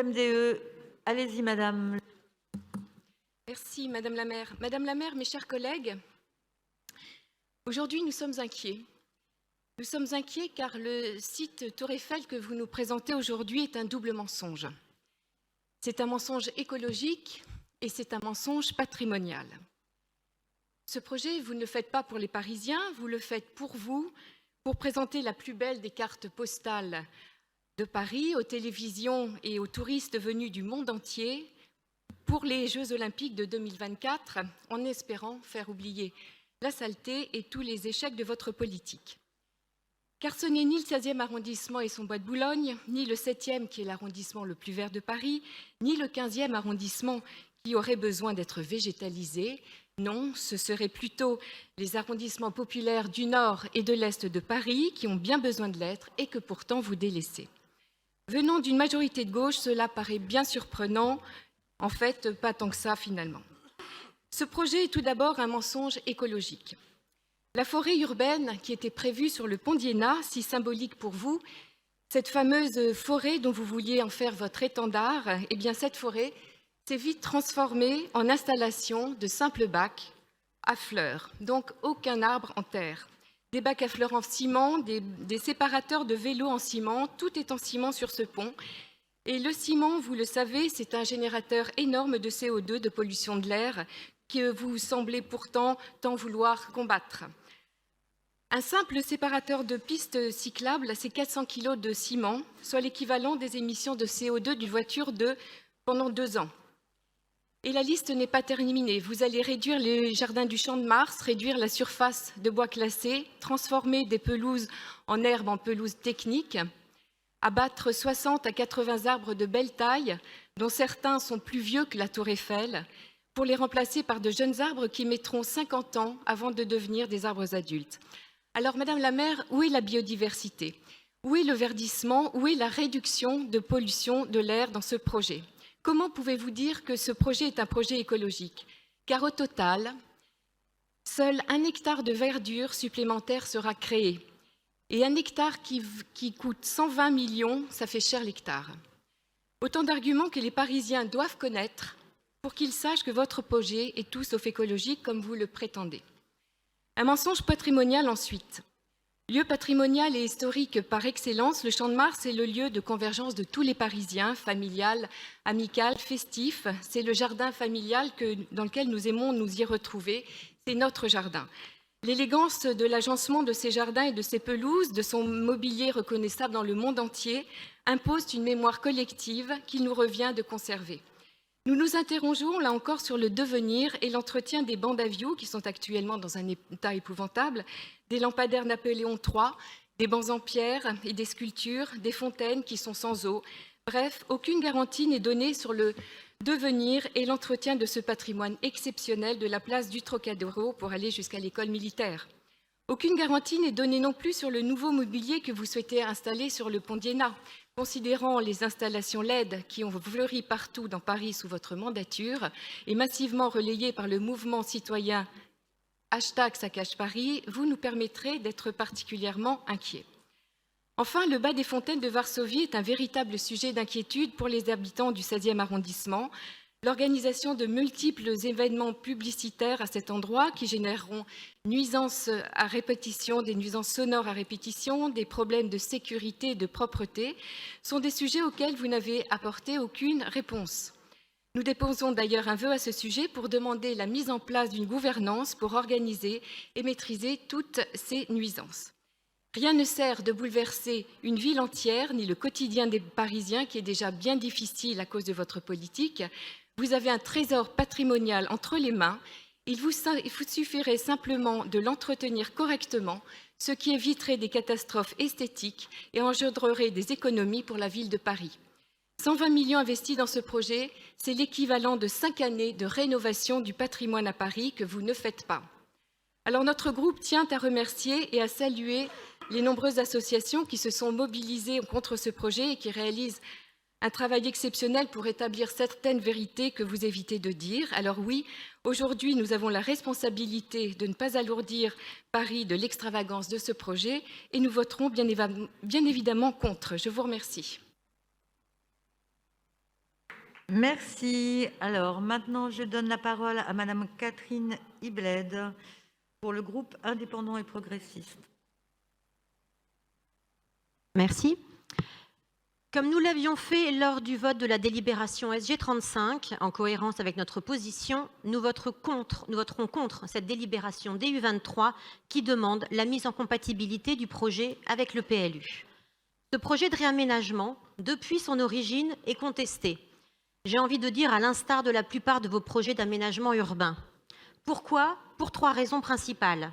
MDE. Allez-y, madame. Merci, Madame la maire. Madame la maire, mes chers collègues, aujourd'hui, nous sommes inquiets. Nous sommes inquiets car le site Tour Eiffel que vous nous présentez aujourd'hui est un double mensonge. C'est un mensonge écologique et c'est un mensonge patrimonial. Ce projet, vous ne le faites pas pour les Parisiens, vous le faites pour vous, pour présenter la plus belle des cartes postales de Paris aux télévisions et aux touristes venus du monde entier pour les Jeux Olympiques de 2024, en espérant faire oublier la saleté et tous les échecs de votre politique. Car ce n'est ni le 16e arrondissement et son bois de Boulogne, ni le 7e qui est l'arrondissement le plus vert de Paris, ni le 15e arrondissement qui aurait besoin d'être végétalisé. Non, ce seraient plutôt les arrondissements populaires du nord et de l'est de Paris qui ont bien besoin de l'être et que pourtant vous délaissez. Venant d'une majorité de gauche, cela paraît bien surprenant. En fait, pas tant que ça finalement. Ce projet est tout d'abord un mensonge écologique. La forêt urbaine qui était prévue sur le pont d'Iéna, si symbolique pour vous, cette fameuse forêt dont vous vouliez en faire votre étendard, eh bien cette forêt s'est vite transformée en installation de simples bacs à fleurs, donc aucun arbre en terre. Des bacs à fleurs en ciment, des séparateurs de vélos en ciment, tout est en ciment sur ce pont. Et le ciment, vous le savez, c'est un générateur énorme de CO2, de pollution de l'air, que vous semblez pourtant tant vouloir combattre. Un simple séparateur de pistes cyclables, c'est 400 kg de ciment, soit l'équivalent des émissions de CO2 d'une voiture pendant 2 ans. Et la liste n'est pas terminée. Vous allez réduire les jardins du Champ de Mars, réduire la surface de bois classé, transformer des pelouses en herbes en pelouses techniques, abattre 60 à 80 arbres de belle taille, dont certains sont plus vieux que la Tour Eiffel, pour les remplacer par de jeunes arbres qui mettront 50 ans avant de devenir des arbres adultes. Alors, Madame la maire, où est la biodiversité? Où est le verdissement? Où est la réduction de pollution de l'air dans ce projet? Comment pouvez-vous dire que ce projet est un projet écologique? Car au total, seul 1 hectare de verdure supplémentaire sera créé. Et 1 hectare qui coûte 120 millions, ça fait cher l'hectare. Autant d'arguments que les Parisiens doivent connaître pour qu'ils sachent que votre projet est tout sauf écologique comme vous le prétendez. Un mensonge patrimonial ensuite. Lieu patrimonial et historique par excellence, le Champ de Mars est le lieu de convergence de tous les Parisiens, familial, amical, festif. C'est le jardin familial dans lequel nous aimons nous y retrouver. C'est notre jardin. L'élégance de l'agencement de ces jardins et de ces pelouses, de son mobilier reconnaissable dans le monde entier, impose une mémoire collective qu'il nous revient de conserver. Nous nous interrogeons là encore sur le devenir et l'entretien des bancs d'avios qui sont actuellement dans un état épouvantable, des lampadaires Napoléon III, des bancs en pierre et des sculptures, des fontaines qui sont sans eau. Bref, aucune garantie n'est donnée sur le devenir et l'entretien de ce patrimoine exceptionnel de la place du Trocadéro pour aller jusqu'à l'école militaire. Aucune garantie n'est donnée non plus sur le nouveau mobilier que vous souhaitez installer sur le pont d'Iéna. Considérant les installations LED qui ont fleuri partout dans Paris sous votre mandature et massivement relayées par le mouvement citoyen #SaccagepAris, vous nous permettrez d'être particulièrement inquiets. Enfin, le bas des fontaines de Varsovie est un véritable sujet d'inquiétude pour les habitants du 16e arrondissement. L'organisation de multiples événements publicitaires à cet endroit qui généreront nuisances à répétition, des nuisances sonores à répétition, des problèmes de sécurité et de propreté sont des sujets auxquels vous n'avez apporté aucune réponse. Nous déposons d'ailleurs un vœu à ce sujet pour demander la mise en place d'une gouvernance pour organiser et maîtriser toutes ces nuisances. Rien ne sert de bouleverser une ville entière, ni le quotidien des Parisiens, qui est déjà bien difficile à cause de votre politique. Vous avez un trésor patrimonial entre les mains. Il vous suffirait simplement de l'entretenir correctement, ce qui éviterait des catastrophes esthétiques et engendrerait des économies pour la ville de Paris. 120 millions investis dans ce projet, c'est l'équivalent de 5 années de rénovation du patrimoine à Paris que vous ne faites pas. Alors notre groupe tient à remercier et à saluer les nombreuses associations qui se sont mobilisées contre ce projet et qui réalisent un travail exceptionnel pour établir certaines vérités que vous évitez de dire. Alors oui, aujourd'hui, nous avons la responsabilité de ne pas alourdir Paris de l'extravagance de ce projet et nous voterons bien évidemment contre. Je vous remercie. Merci. Alors, maintenant, je donne la parole à Madame Catherine Ibled pour le groupe indépendant et progressiste. Merci. Comme nous l'avions fait lors du vote de la délibération SG35, en cohérence avec notre position, nous voterons contre cette délibération DU23 qui demande la mise en compatibilité du projet avec le PLU. Ce projet de réaménagement, depuis son origine, est contesté. J'ai envie de dire à l'instar de la plupart de vos projets d'aménagement urbain. Pourquoi ? Pour 3 raisons principales.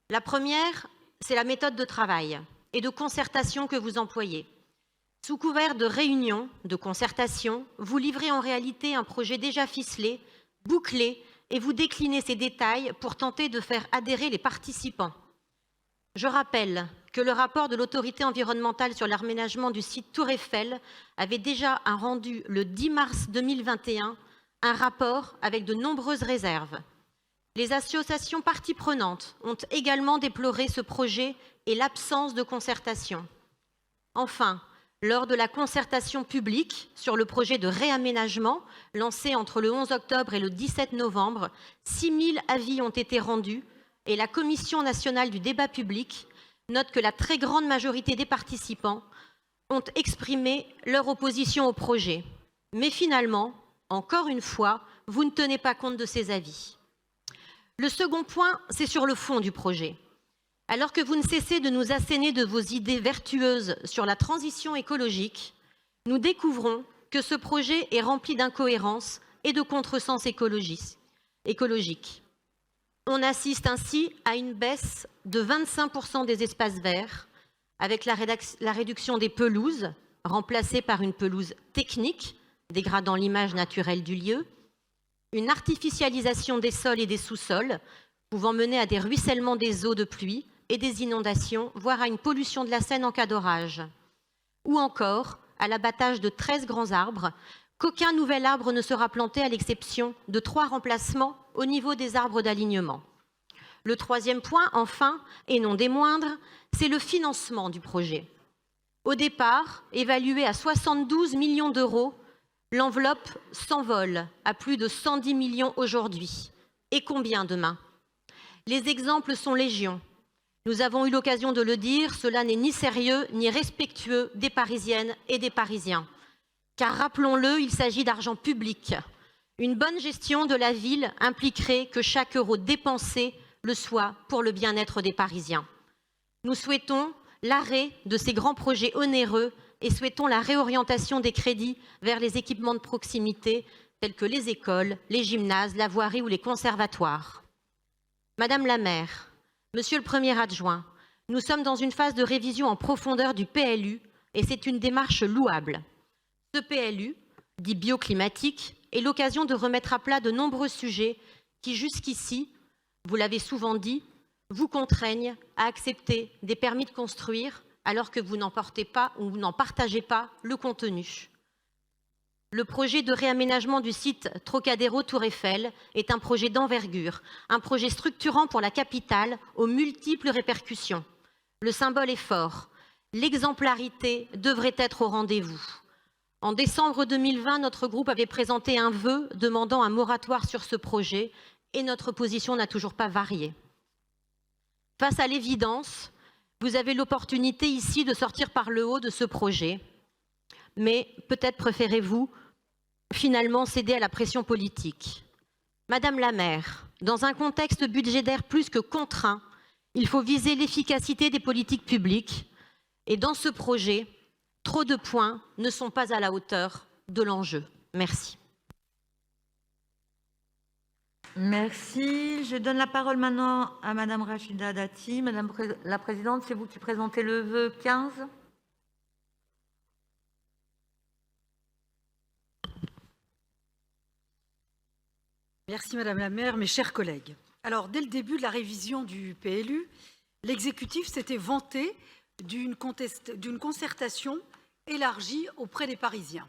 La première, c'est la méthode de travail et de concertation que vous employez. Sous couvert de réunion, de concertation, vous livrez en réalité un projet déjà ficelé, bouclé, et vous déclinez ses détails pour tenter de faire adhérer les participants. Je rappelle que le rapport de l'autorité environnementale sur l'aménagement du site Tour Eiffel avait déjà rendu le 10 mars 2021 un rapport avec de nombreuses réserves. Les associations parties prenantes ont également déploré ce projet et l'absence de concertation. Enfin, lors de la concertation publique sur le projet de réaménagement lancé entre le 11 octobre et le 17 novembre, 6 000 avis ont été rendus et la Commission nationale du débat public note que la très grande majorité des participants ont exprimé leur opposition au projet. Mais finalement, encore une fois, vous ne tenez pas compte de ces avis. Le second point, c'est sur le fond du projet. Alors que vous ne cessez de nous asséner de vos idées vertueuses sur la transition écologique, nous découvrons que ce projet est rempli d'incohérences et de contresens écologiques. On assiste ainsi à une baisse de 25% des espaces verts, avec la réduction des pelouses, remplacées par une pelouse technique, dégradant l'image naturelle du lieu, une artificialisation des sols et des sous-sols, pouvant mener à des ruissellements des eaux de pluie et des inondations, voire à une pollution de la Seine en cas d'orage, ou encore à l'abattage de 13 grands arbres, qu'aucun nouvel arbre ne sera planté à l'exception de 3 remplacements au niveau des arbres d'alignement. Le troisième point, enfin, et non des moindres, c'est le financement du projet. Au départ, évalué à 72 millions d'euros, l'enveloppe s'envole à plus de 110 millions aujourd'hui. Et combien demain ? Les exemples sont légion. Nous avons eu l'occasion de le dire, cela n'est ni sérieux ni respectueux des Parisiennes et des Parisiens. Car rappelons-le, il s'agit d'argent public. Une bonne gestion de la ville impliquerait que chaque euro dépensé le soit pour le bien-être des Parisiens. Nous souhaitons l'arrêt de ces grands projets onéreux et souhaitons la réorientation des crédits vers les équipements de proximité tels que les écoles, les gymnases, la voirie ou les conservatoires. Madame la maire, Monsieur le Premier adjoint, nous sommes dans une phase de révision en profondeur du PLU et c'est une démarche louable. Ce PLU, dit bioclimatique, est l'occasion de remettre à plat de nombreux sujets qui jusqu'ici, vous l'avez souvent dit, vous contraignent à accepter des permis de construire alors que vous n'en portez pas ou n'en partagez pas le contenu. Le projet de réaménagement du site Trocadéro Tour Eiffel est un projet d'envergure, un projet structurant pour la capitale aux multiples répercussions. Le symbole est fort. L'exemplarité devrait être au rendez-vous. En décembre 2020, notre groupe avait présenté un vœu demandant un moratoire sur ce projet et notre position n'a toujours pas varié. Face à l'évidence, vous avez l'opportunité ici de sortir par le haut de ce projet, mais peut-être préférez-vous finalement céder à la pression politique. Madame la maire, dans un contexte budgétaire plus que contraint, il faut viser l'efficacité des politiques publiques et dans ce projet, trop de points ne sont pas à la hauteur de l'enjeu. Merci. Merci. Je donne la parole maintenant à Madame Rachida Dati. Madame la Présidente, c'est vous qui présentez le vœu 15. Merci Madame la maire, mes chers collègues. Alors, dès le début de la révision du PLU, l'exécutif s'était vanté d'une concertation élargie auprès des Parisiens,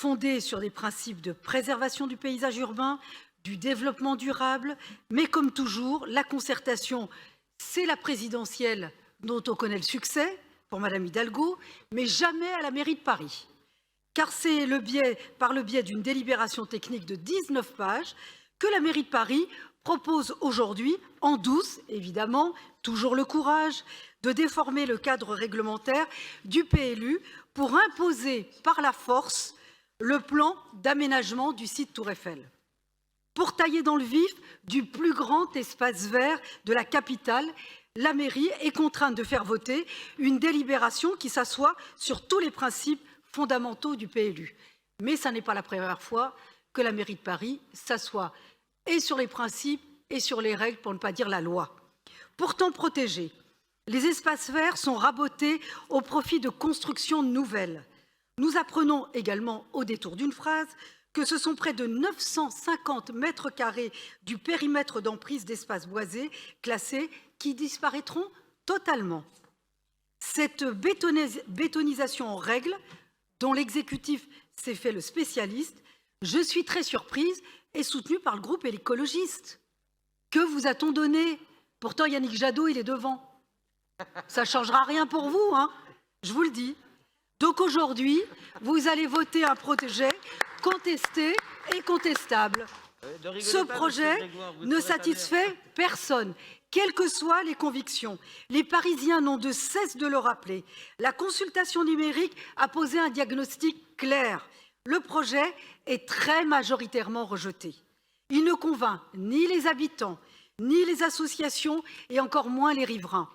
fondée sur des principes de préservation du paysage urbain, du développement durable, mais comme toujours, la concertation, c'est la présidentielle dont on connaît le succès, pour Madame Hidalgo, mais jamais à la mairie de Paris. car c'est par le biais d'une délibération technique de 19 pages que la mairie de Paris propose aujourd'hui, en douce, évidemment, toujours le courage, de déformer le cadre réglementaire du PLU pour imposer par la force le plan d'aménagement du site Tour Eiffel. Pour tailler dans le vif du plus grand espace vert de la capitale, la mairie est contrainte de faire voter une délibération qui s'assoit sur tous les principes fondamentaux du PLU. Mais ça n'est pas la première fois que la mairie de Paris s'assoit et sur les principes et sur les règles, pour ne pas dire la loi. Pourtant protégés, les espaces verts sont rabotés au profit de constructions nouvelles. Nous apprenons également, au détour d'une phrase, que ce sont près de 950 mètres carrés du périmètre d'emprise d'espaces boisés classés qui disparaîtront totalement. Cette bétonisation en règle, dont l'exécutif s'est fait le spécialiste, je suis très surprise, est soutenue par le groupe écologiste. Que vous a-t-on donné? Pourtant, Yannick Jadot, il est devant. Ça ne changera rien pour vous, hein, je vous le dis. Donc aujourd'hui, vous allez voter un projet contesté et contestable. Ce projet ne satisfait personne, quelles que soient les convictions. Les Parisiens n'ont de cesse de le rappeler. La consultation numérique a posé un diagnostic clair. Le projet est très majoritairement rejeté. Il ne convainc ni les habitants, ni les associations et encore moins les riverains.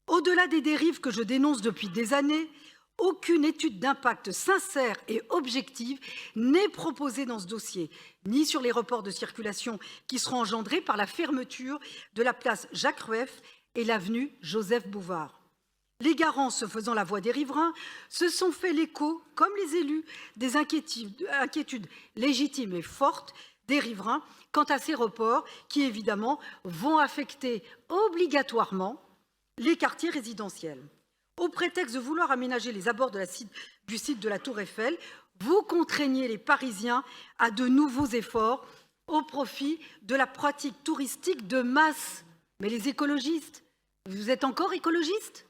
Au-delà des dérives que je dénonce depuis des années, aucune étude d'impact sincère et objective n'est proposée dans ce dossier, ni sur les reports de circulation qui seront engendrés par la fermeture de la place Jacques Rueff et l'avenue Joseph Bouvard. Les garants, se faisant la voix des riverains, se sont fait l'écho, comme les élus, des inquiétudes légitimes et fortes des riverains quant à ces reports qui, évidemment, vont affecter obligatoirement les quartiers résidentiels. Au prétexte de vouloir aménager les abords du site de la Tour Eiffel, vous contraignez les Parisiens à de nouveaux efforts au profit de la pratique touristique de masse. Mais les écologistes, vous êtes encore écologistes?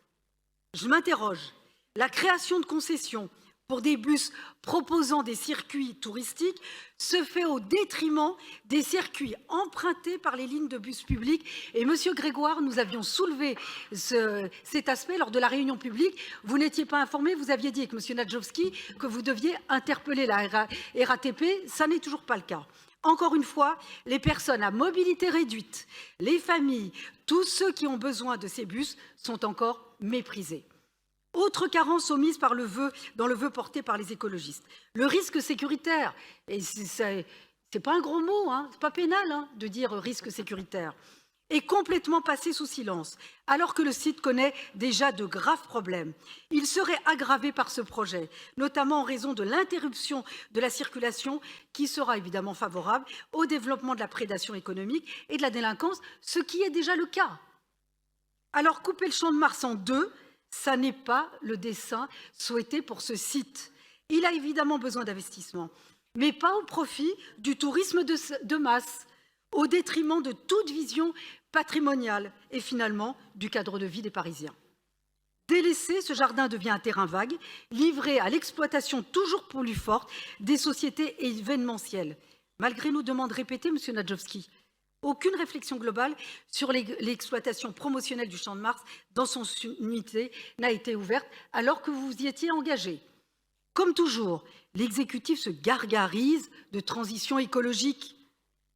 Je m'interroge. La création de concessions pour des bus proposant des circuits touristiques se fait au détriment des circuits empruntés par les lignes de bus publics. Et Monsieur Grégoire, nous avions soulevé cet aspect lors de la réunion publique. Vous n'étiez pas informé, vous aviez dit avec Monsieur Nadjowski que vous deviez interpeller la RATP. Ça n'est toujours pas le cas. Encore une fois, les personnes à mobilité réduite, les familles, tous ceux qui ont besoin de ces bus sont encore méprisés. Autre carence omise dans le vœu porté par les écologistes, le risque sécuritaire. Et c'est pas un gros mot, hein, c'est pas pénal hein, de dire risque sécuritaire. Est complètement passé sous silence, alors que le site connaît déjà de graves problèmes. Il serait aggravé par ce projet, notamment en raison de l'interruption de la circulation qui sera évidemment favorable au développement de la prédation économique et de la délinquance, ce qui est déjà le cas. Alors couper le Champ de Mars en deux, ça n'est pas le dessein souhaité pour ce site. Il a évidemment besoin d'investissement, mais pas au profit du tourisme de masse, au détriment de toute vision patrimoniale et finalement du cadre de vie des Parisiens. Délaissé, ce jardin devient un terrain vague, livré à l'exploitation toujours plus forte des sociétés événementielles. Malgré nos demandes répétées, Monsieur Nadjowski, aucune réflexion globale sur l'exploitation promotionnelle du Champ de Mars dans son unité n'a été ouverte alors que vous y étiez engagé. Comme toujours, l'exécutif se gargarise de transition écologique,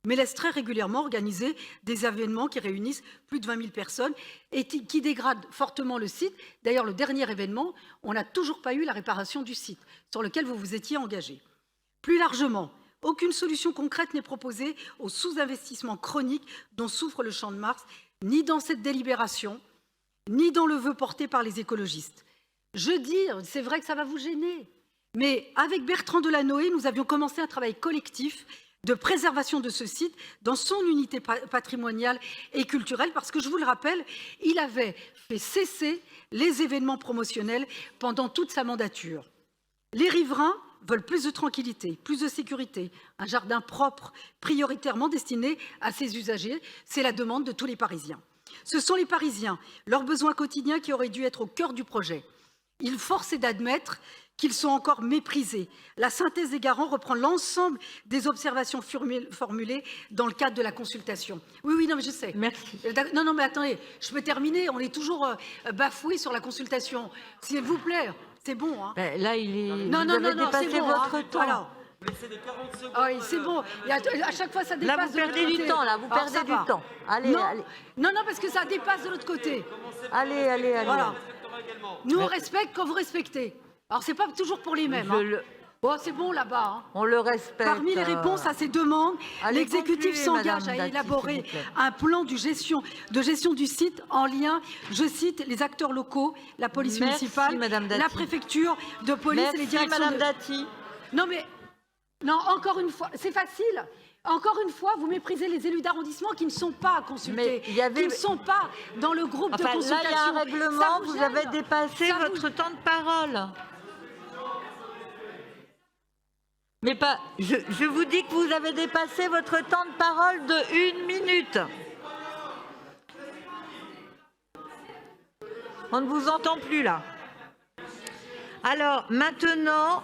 mais laisse très régulièrement organiser des événements qui réunissent plus de 20 000 personnes et qui dégradent fortement le site. D'ailleurs, le dernier événement, on n'a toujours pas eu la réparation du site sur lequel vous vous étiez engagé. Plus largement, aucune solution concrète n'est proposée au sous-investissement chronique dont souffre le Champ de Mars, ni dans cette délibération, ni dans le vœu porté par les écologistes. Je dis, c'est vrai que ça va vous gêner, mais avec Bertrand Delanoë, nous avions commencé un travail collectif de préservation de ce site dans son unité patrimoniale et culturelle, parce que, je vous le rappelle, il avait fait cesser les événements promotionnels pendant toute sa mandature. Les riverains veulent plus de tranquillité, plus de sécurité, un jardin propre, prioritairement destiné à ses usagers. C'est la demande de tous les Parisiens. Ce sont les Parisiens, leurs besoins quotidiens qui auraient dû être au cœur du projet. Il force est d'admettre qu'ils sont encore méprisés. La synthèse des garants reprend l'ensemble des observations formulées dans le cadre de la consultation. Oui, non, mais je sais. Merci. Non, mais attendez, je peux terminer. On est toujours bafoué sur la consultation. S'il vous plaît, c'est bon. Hein. Ben, là, il est... Non, vous avez dépassé c'est bon. votre temps. Alors, ah oui, c'est bon. À chaque fois, ça dépasse. Là, vous perdez du temps. Là, vous perdez du temps. Allez, non, allez. Non, parce que ça dépasse de l'autre côté. Allez. Voilà. Nous, on respecte quand vous respectez. Alors, c'est pas toujours pour les mêmes. Bon, c'est bon là-bas. Hein. On le respecte. Parmi les réponses à ces demandes, l'exécutif s'engage à Dati, élaborer un plan de gestion du site en lien, je cite, les acteurs locaux, la police municipale, la préfecture de police et les directions Madame Dati. Non, encore une fois, c'est facile. Encore une fois, vous méprisez les élus d'arrondissement qui ne sont pas consultés, qui ne sont pas dans le groupe de consultation. Là, il y a un règlement, vous avez dépassé votre temps de parole. Mais pas, je vous dis que vous avez dépassé votre temps de parole de 1 minute. On ne vous entend plus là. Alors, maintenant,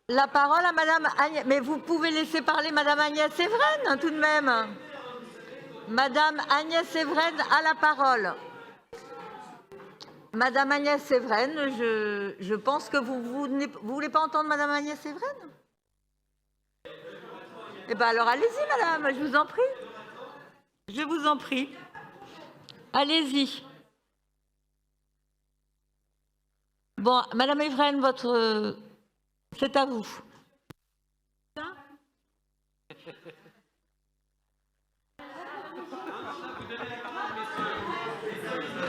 la parole à Madame Agnès. Mais vous pouvez laisser parler Madame Agnès Evren, hein, tout de même. Madame Agnès Evren a la parole. Madame Agnès Evren, je pense que vous ne voulez pas entendre Madame Agnès Evren? Eh bien alors allez-y madame, je vous en prie. Je vous en prie. Allez-y. Bon, Madame Evren, c'est à vous.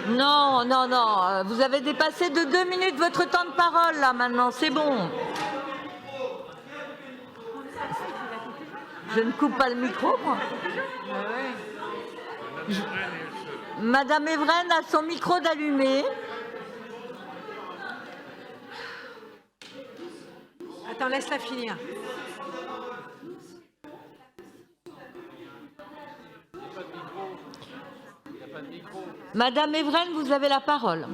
Non, vous avez dépassé de 2 minutes votre temps de parole là maintenant, c'est bon. Je ne coupe pas le micro, moi. Madame Evren a son micro d'allumé. Attends, laisse-la finir. Madame Evren, vous avez la parole.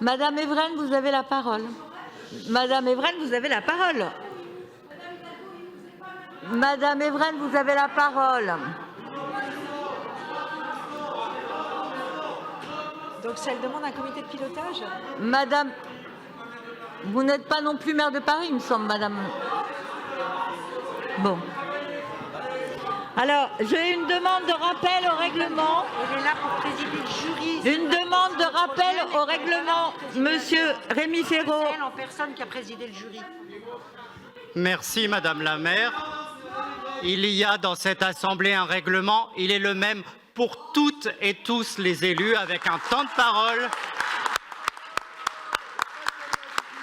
Madame Evren, vous avez la parole. Madame Evren, vous avez la parole. Madame Evren, vous avez la parole. Donc, ça elle demande un comité de pilotage? Madame, vous n'êtes pas non plus maire de Paris, il me semble, madame. Bon. Alors, j'ai une demande de rappel au règlement. Elle est là pour présider le jury. Une demande de rappel au règlement, monsieur Rémi Féraud. C'est elle en personne qui a présidé le jury. Merci, Madame la maire. Il y a dans cette Assemblée un règlement. Il est le même pour toutes et tous les élus, avec un temps de parole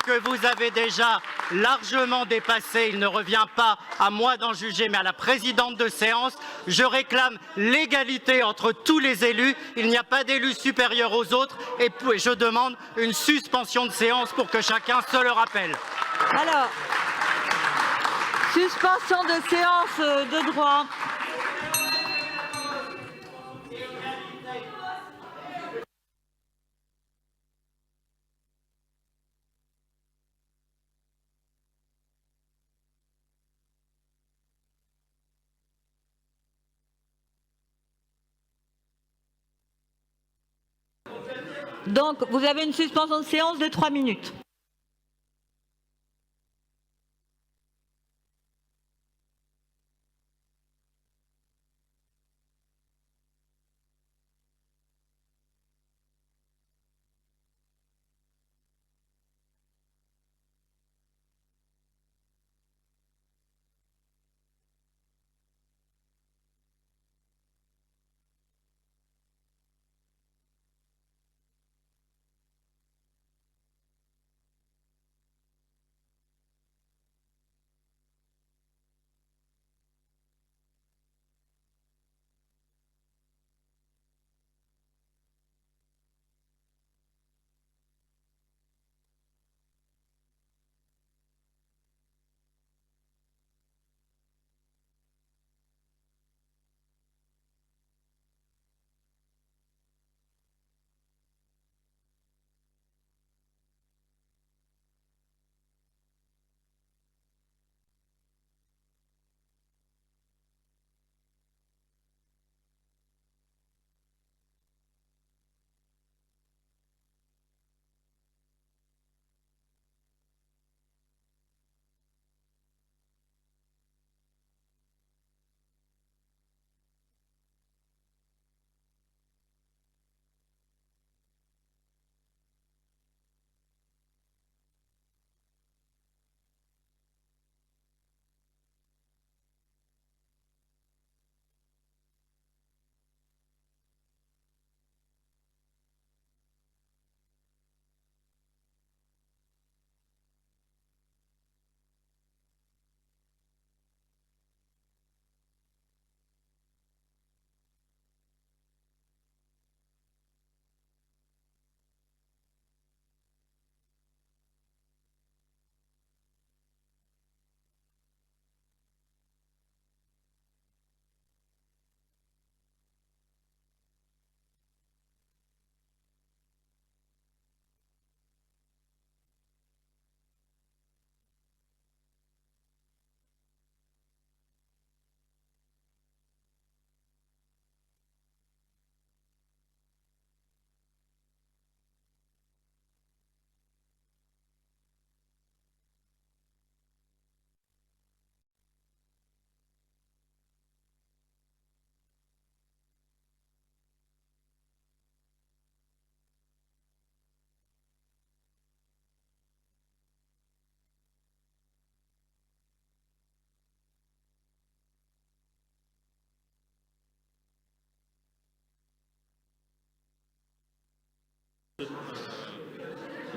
que vous avez déjà largement dépassé. Il ne revient pas à moi d'en juger, mais à la présidente de séance. Je réclame l'égalité entre tous les élus. Il n'y a pas d'élus supérieurs aux autres. Et je demande une suspension de séance pour que chacun se le rappelle. Alors, suspension de séance de droit. Donc, vous avez une suspension de séance de 3 minutes.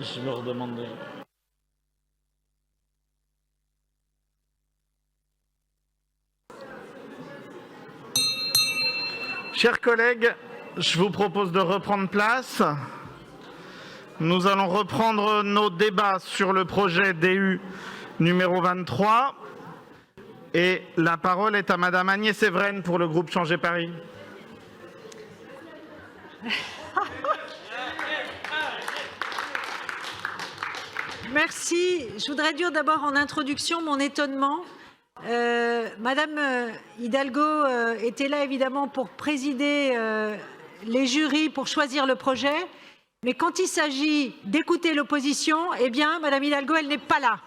Je me redemande. Chers collègues, je vous propose de reprendre place. Nous allons reprendre nos débats sur le projet DU numéro 23. Et la parole est à Madame Agnès Séveraine pour le groupe Changer Paris. Merci. Je voudrais dire d'abord en introduction mon étonnement. Madame Hidalgo était là évidemment pour présider les jurys pour choisir le projet. Mais quand il s'agit d'écouter l'opposition, eh bien, Madame Hidalgo, elle n'est pas là.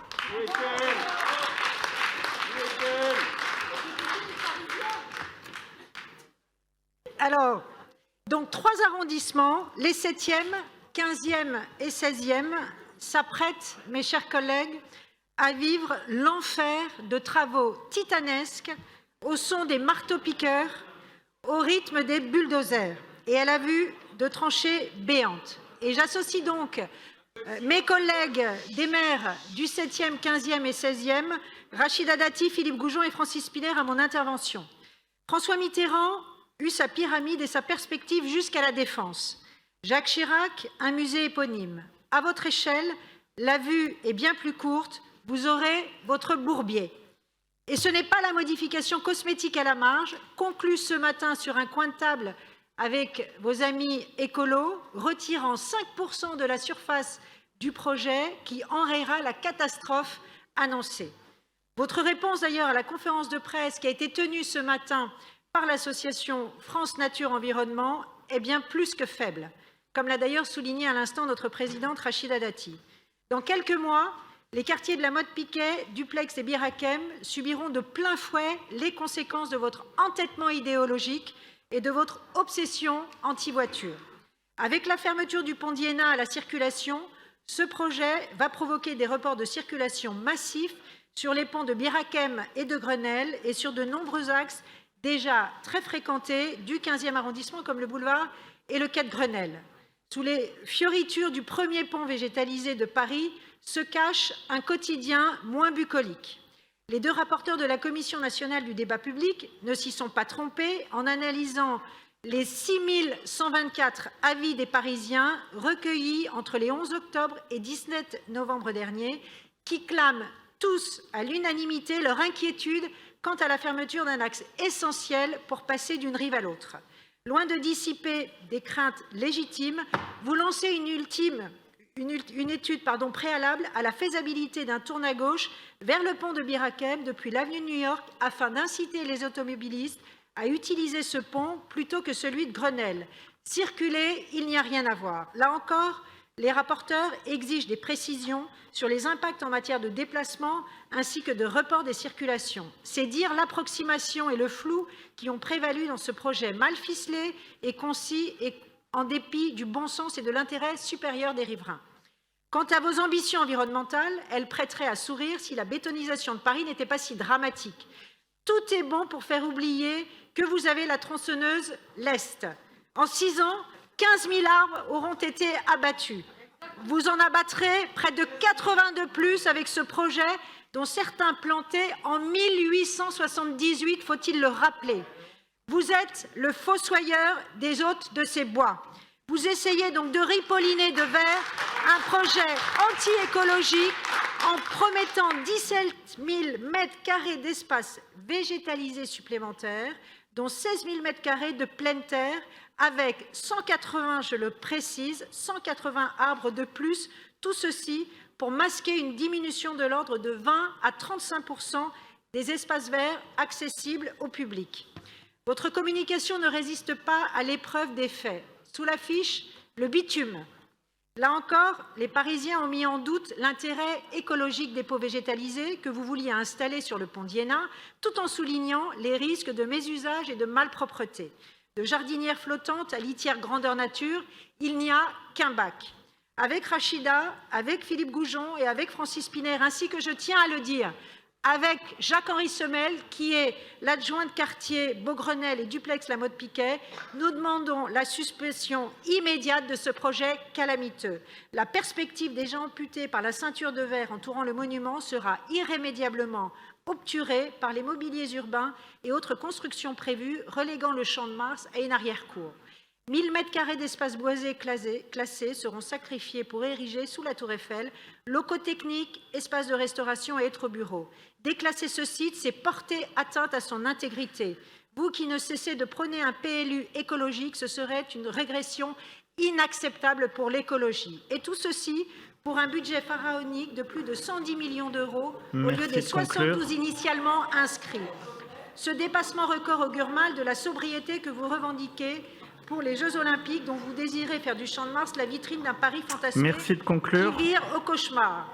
Alors, donc 3 arrondissements, les 7e, 15e et 16e, s'apprêtent, mes chers collègues, à vivre l'enfer de travaux titanesques au son des marteaux-piqueurs, au rythme des bulldozers et à la vue de tranchées béantes. Et j'associe donc mes collègues des maires du 7e, 15e et 16e, Rachida Dati, Philippe Goujon et Francis Spinner à mon intervention. François Mitterrand eut sa pyramide et sa perspective jusqu'à la Défense. Jacques Chirac, un musée éponyme. À votre échelle, la vue est bien plus courte, vous aurez votre bourbier. Et ce n'est pas la modification cosmétique à la marge, conclue ce matin sur un coin de table avec vos amis écolos, retirant 5% de la surface du projet qui enrayera la catastrophe annoncée. Votre réponse d'ailleurs à la conférence de presse qui a été tenue ce matin par l'association France Nature Environnement est bien plus que faible, comme l'a d'ailleurs souligné à l'instant notre présidente Rachida Dati. Dans quelques mois, les quartiers de la Motte-Piquet, Duplex et Bir Hakeim subiront de plein fouet les conséquences de votre entêtement idéologique et de votre obsession anti-voiture. Avec la fermeture du pont d'Iéna à la circulation, ce projet va provoquer des reports de circulation massifs sur les ponts de Bir Hakeim et de Grenelle et sur de nombreux axes déjà très fréquentés du 15e arrondissement comme le boulevard et le quai de Grenelle. Sous les fioritures du premier pont végétalisé de Paris se cache un quotidien moins bucolique. Les 2 rapporteurs de la Commission nationale du débat public ne s'y sont pas trompés en analysant les 6124 avis des Parisiens recueillis entre les 11 octobre et 17 novembre dernier, qui clament tous à l'unanimité leur inquiétude quant à la fermeture d'un axe essentiel pour passer d'une rive à l'autre. Loin de dissiper des craintes légitimes, vous lancez une étude préalable à la faisabilité d'un tourne à gauche vers le pont de Bir Hakeim depuis l'avenue de New York afin d'inciter les automobilistes à utiliser ce pont plutôt que celui de Grenelle. Circuler, il n'y a rien à voir. Là encore, les rapporteurs exigent des précisions sur les impacts en matière de déplacement ainsi que de report des circulations. C'est dire l'approximation et le flou qui ont prévalu dans ce projet mal ficelé et concis et en dépit du bon sens et de l'intérêt supérieur des riverains. Quant à vos ambitions environnementales, elles prêteraient à sourire si la bétonisation de Paris n'était pas si dramatique. Tout est bon pour faire oublier que vous avez la tronçonneuse Lest. En 6 ans, 15 000 arbres auront été abattus. Vous en abattrez près de 80 de plus avec ce projet dont certains plantés en 1878, faut-il le rappeler. Vous êtes le fossoyeur des hôtes de ces bois. Vous essayez donc de ripolliner de verre un projet anti-écologique en promettant 17 000 m² d'espace végétalisé supplémentaires, dont 16 000 m² de pleine terre, avec 180, je le précise, 180 arbres de plus, tout ceci pour masquer une diminution de l'ordre de 20 à 35% des espaces verts accessibles au public. Votre communication ne résiste pas à l'épreuve des faits. Sous l'affiche, le bitume. Là encore, les Parisiens ont mis en doute l'intérêt écologique des pots végétalisés que vous vouliez installer sur le pont d'Iéna, tout en soulignant les risques de mésusage et de malpropreté. De jardinière flottante à litière grandeur nature, il n'y a qu'un bac. Avec Rachida, avec Philippe Goujon et avec Francis Spinner, ainsi que je tiens à le dire, avec Jacques-Henri Semel, qui est l'adjoint de quartier Beaugrenelle et Duplex La Motte-Piquet, nous demandons la suspension immédiate de ce projet calamiteux. La perspective des gens amputés par la ceinture de verre entourant le monument sera irrémédiablement obturée par les mobiliers urbains et autres constructions prévues, reléguant le Champ de Mars à une arrière-cour. 1000 m² d'espaces boisés classés seront sacrifiés pour ériger sous la Tour Eiffel locaux techniques, espaces de restauration et autres bureaux. Déclasser ce site, c'est porter atteinte à son intégrité. Vous qui ne cessez de prôner un PLU écologique, ce serait une régression inacceptable pour l'écologie. Et tout ceci pour un budget pharaonique de plus de 110 millions d'euros au lieu des 72 initialement inscrits. Ce dépassement record augure mal de la sobriété que vous revendiquez pour les Jeux Olympiques, dont vous désirez faire du Champ de Mars la vitrine d'un Paris fantasmé. Merci de conclure. Qui vire au cauchemar.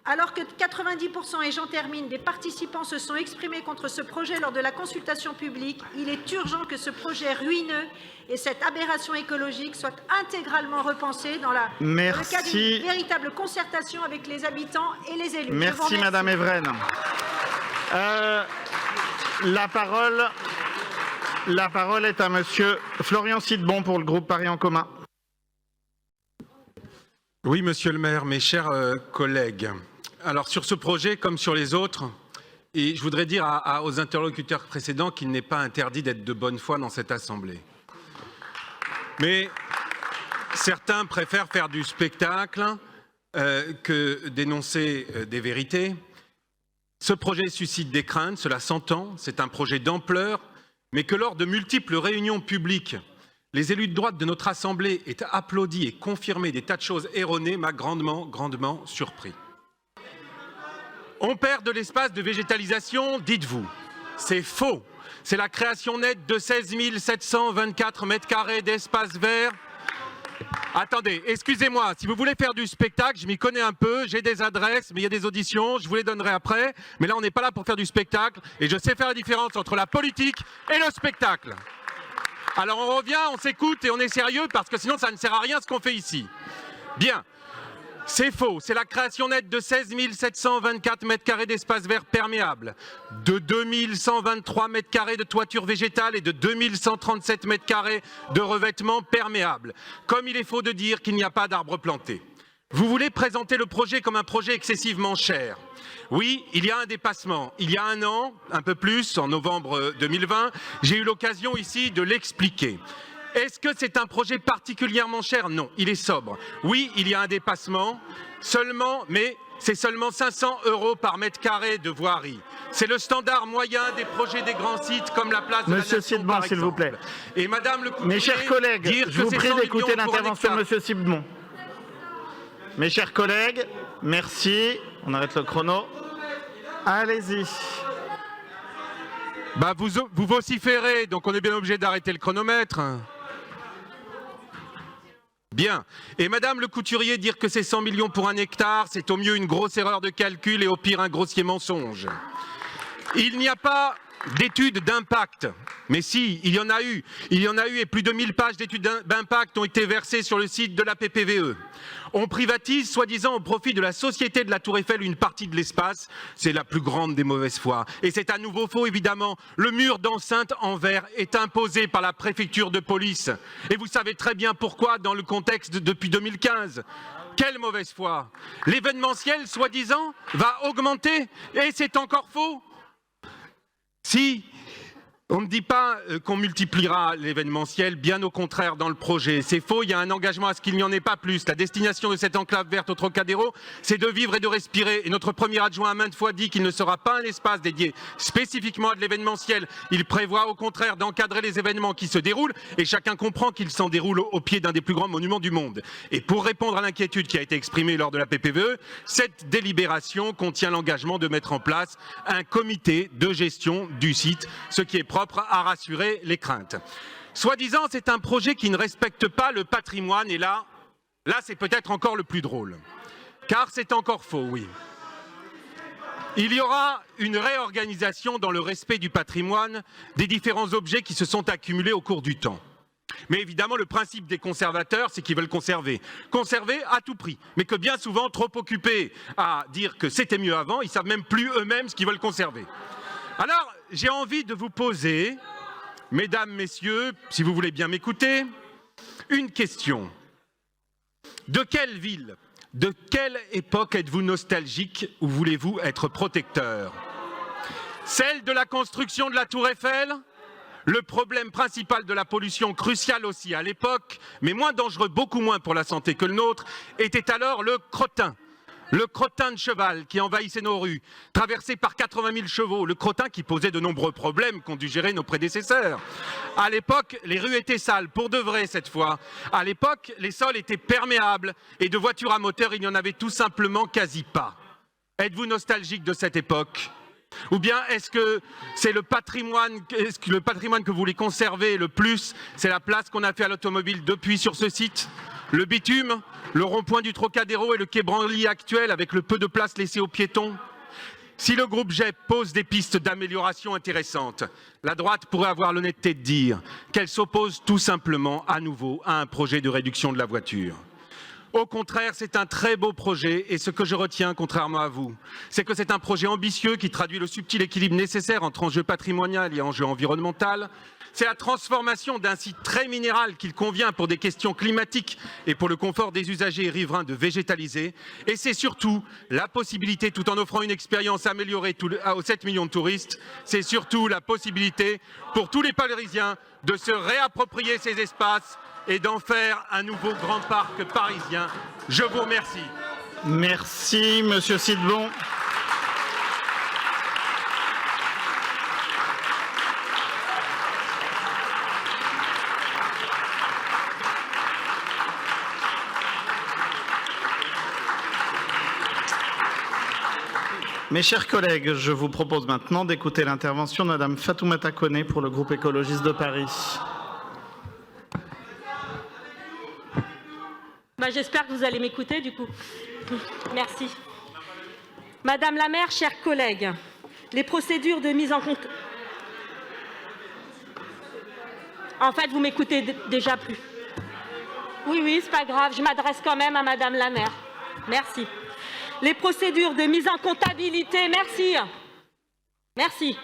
Alors que 90%, et j'en termine, des participants se sont exprimés contre ce projet lors de la consultation publique, il est urgent que ce projet ruineux et cette aberration écologique soient intégralement repensés dans le cadre d'une véritable concertation avec les habitants et les élus. Merci Madame Evren. La parole est à Monsieur Florian Sidbon pour le groupe Paris en commun. Oui, Monsieur le maire, mes chers collègues. Alors sur ce projet, comme sur les autres, et je voudrais dire aux interlocuteurs précédents qu'il n'est pas interdit d'être de bonne foi dans cette Assemblée. Mais certains préfèrent faire du spectacle que dénoncer des vérités. Ce projet suscite des craintes, cela s'entend, c'est un projet d'ampleur, mais que lors de multiples réunions publiques, les élus de droite de notre Assemblée aient applaudi et confirmé des tas de choses erronées m'a grandement surpris. On perd de l'espace de végétalisation, dites-vous. C'est faux. C'est la création nette de 16 724 m² d'espace vert. Attendez, excusez-moi, si vous voulez faire du spectacle, je m'y connais un peu, j'ai des adresses, mais il y a des auditions, je vous les donnerai après. Mais là, on n'est pas là pour faire du spectacle et je sais faire la différence entre la politique et le spectacle. Alors on revient, on s'écoute et on est sérieux parce que sinon ça ne sert à rien ce qu'on fait ici. Bien, c'est faux, c'est la création nette de 16 724 m² d'espace vert perméable, de 2123 m² de toiture végétale et de 2137 m² de revêtement perméable. Comme il est faux de dire qu'il n'y a pas d'arbres plantés. Vous voulez présenter le projet comme un projet excessivement cher. Oui, il y a un dépassement. Il y a un an, un peu plus, en novembre 2020, j'ai eu l'occasion ici de l'expliquer. Est-ce que c'est un projet particulièrement cher? Non, il est sobre. Oui, il y a un dépassement, mais c'est seulement 500 € par mètre-carré de voirie. C'est le standard moyen des projets des grands sites comme la place de la Nation, Monsieur Sidbon, s'il vous plaît. Et Madame le Mes chers collègues, je vous prie d'écouter l'intervention de Monsieur Sidbon. Mes chers collègues, merci. On arrête le chrono. Allez-y. Bah vous vociférez, donc on est bien obligé d'arrêter le chronomètre. Bien. Et Madame le couturier, dire que c'est 100 millions pour 1 hectare, c'est au mieux une grosse erreur de calcul et au pire un grossier mensonge. Il n'y a pas d'études d'impact. Mais si, il y en a eu. Il y en a eu et plus de 1000 pages d'études d'impact ont été versées sur le site de la PPVE. On privatise, soi-disant, au profit de la Société de la Tour Eiffel, une partie de l'espace. C'est la plus grande des mauvaises foi. Et c'est à nouveau faux, évidemment. Le mur d'enceinte en verre est imposé par la préfecture de police. Et vous savez très bien pourquoi dans le contexte depuis 2015. Quelle mauvaise foi! L'événementiel, soi-disant, va augmenter. Et c'est encore faux. Si on ne dit pas qu'on multipliera l'événementiel, bien au contraire dans le projet. C'est faux, il y a un engagement à ce qu'il n'y en ait pas plus. La destination de cette enclave verte au Trocadéro, c'est de vivre et de respirer. Et notre premier adjoint a maintes fois dit qu'il ne sera pas un espace dédié spécifiquement à de l'événementiel. Il prévoit au contraire d'encadrer les événements qui se déroulent et chacun comprend qu'ils s'en déroulent au pied d'un des plus grands monuments du monde. Et pour répondre à l'inquiétude qui a été exprimée lors de la PPVE, cette délibération contient l'engagement de mettre en place un comité de gestion du site, ce qui est propre à rassurer les craintes. Soi-disant, c'est un projet qui ne respecte pas le patrimoine et là c'est peut-être encore le plus drôle. Car c'est encore faux, oui. Il y aura une réorganisation dans le respect du patrimoine des différents objets qui se sont accumulés au cours du temps. Mais évidemment, le principe des conservateurs, c'est qu'ils veulent conserver. Conserver à tout prix. Mais que bien souvent, trop occupés à dire que c'était mieux avant, ils ne savent même plus eux-mêmes ce qu'ils veulent conserver. Alors, j'ai envie de vous poser, mesdames, messieurs, si vous voulez bien m'écouter, une question. De quelle ville, de quelle époque êtes-vous nostalgique ou voulez-vous être protecteur? Celle de la construction de la Tour Eiffel? Le problème principal de la pollution, crucial aussi à l'époque, mais moins dangereux, beaucoup moins pour la santé que le nôtre, était alors le crottin. Le crottin de cheval qui envahissait nos rues, traversé par 80 000 chevaux, le crottin qui posait de nombreux problèmes qu'ont dû gérer nos prédécesseurs. À l'époque, les rues étaient sales, pour de vrai cette fois. À l'époque, les sols étaient perméables et de voitures à moteur, il n'y en avait tout simplement quasi pas. Êtes-vous nostalgique de cette époque ? Ou bien est-ce que c'est le patrimoine que vous voulez conserver le plus, c'est la place qu'on a fait à l'automobile depuis sur ce site? Le bitume, le rond-point du Trocadéro et le quai Branly actuel avec le peu de place laissée aux piétons? Si le groupe GEP pose des pistes d'amélioration intéressantes, la droite pourrait avoir l'honnêteté de dire qu'elle s'oppose tout simplement à nouveau à un projet de réduction de la voiture. Au contraire, c'est un très beau projet et ce que je retiens, contrairement à vous, c'est que c'est un projet ambitieux qui traduit le subtil équilibre nécessaire entre enjeu patrimonial et enjeu environnemental. C'est la transformation d'un site très minéral qu'il convient pour des questions climatiques et pour le confort des usagers et riverains de végétaliser. Et c'est surtout la possibilité, tout en offrant une expérience améliorée aux 7 millions de touristes, c'est surtout la possibilité pour tous les Parisiens de se réapproprier ces espaces et d'en faire un nouveau grand parc parisien. Je vous remercie. Merci, Monsieur Sidbon. Mes chers collègues, je vous propose maintenant d'écouter l'intervention de Madame Fatoumata Koné pour le groupe écologiste de Paris. J'espère que vous allez m'écouter du coup. Merci. Madame la maire, chers collègues, les procédures de mise en compte... En fait, vous m'écoutez déjà plus. Oui, c'est pas grave, je m'adresse quand même à Madame la maire. Merci. Les procédures de mise en comptabilité, merci.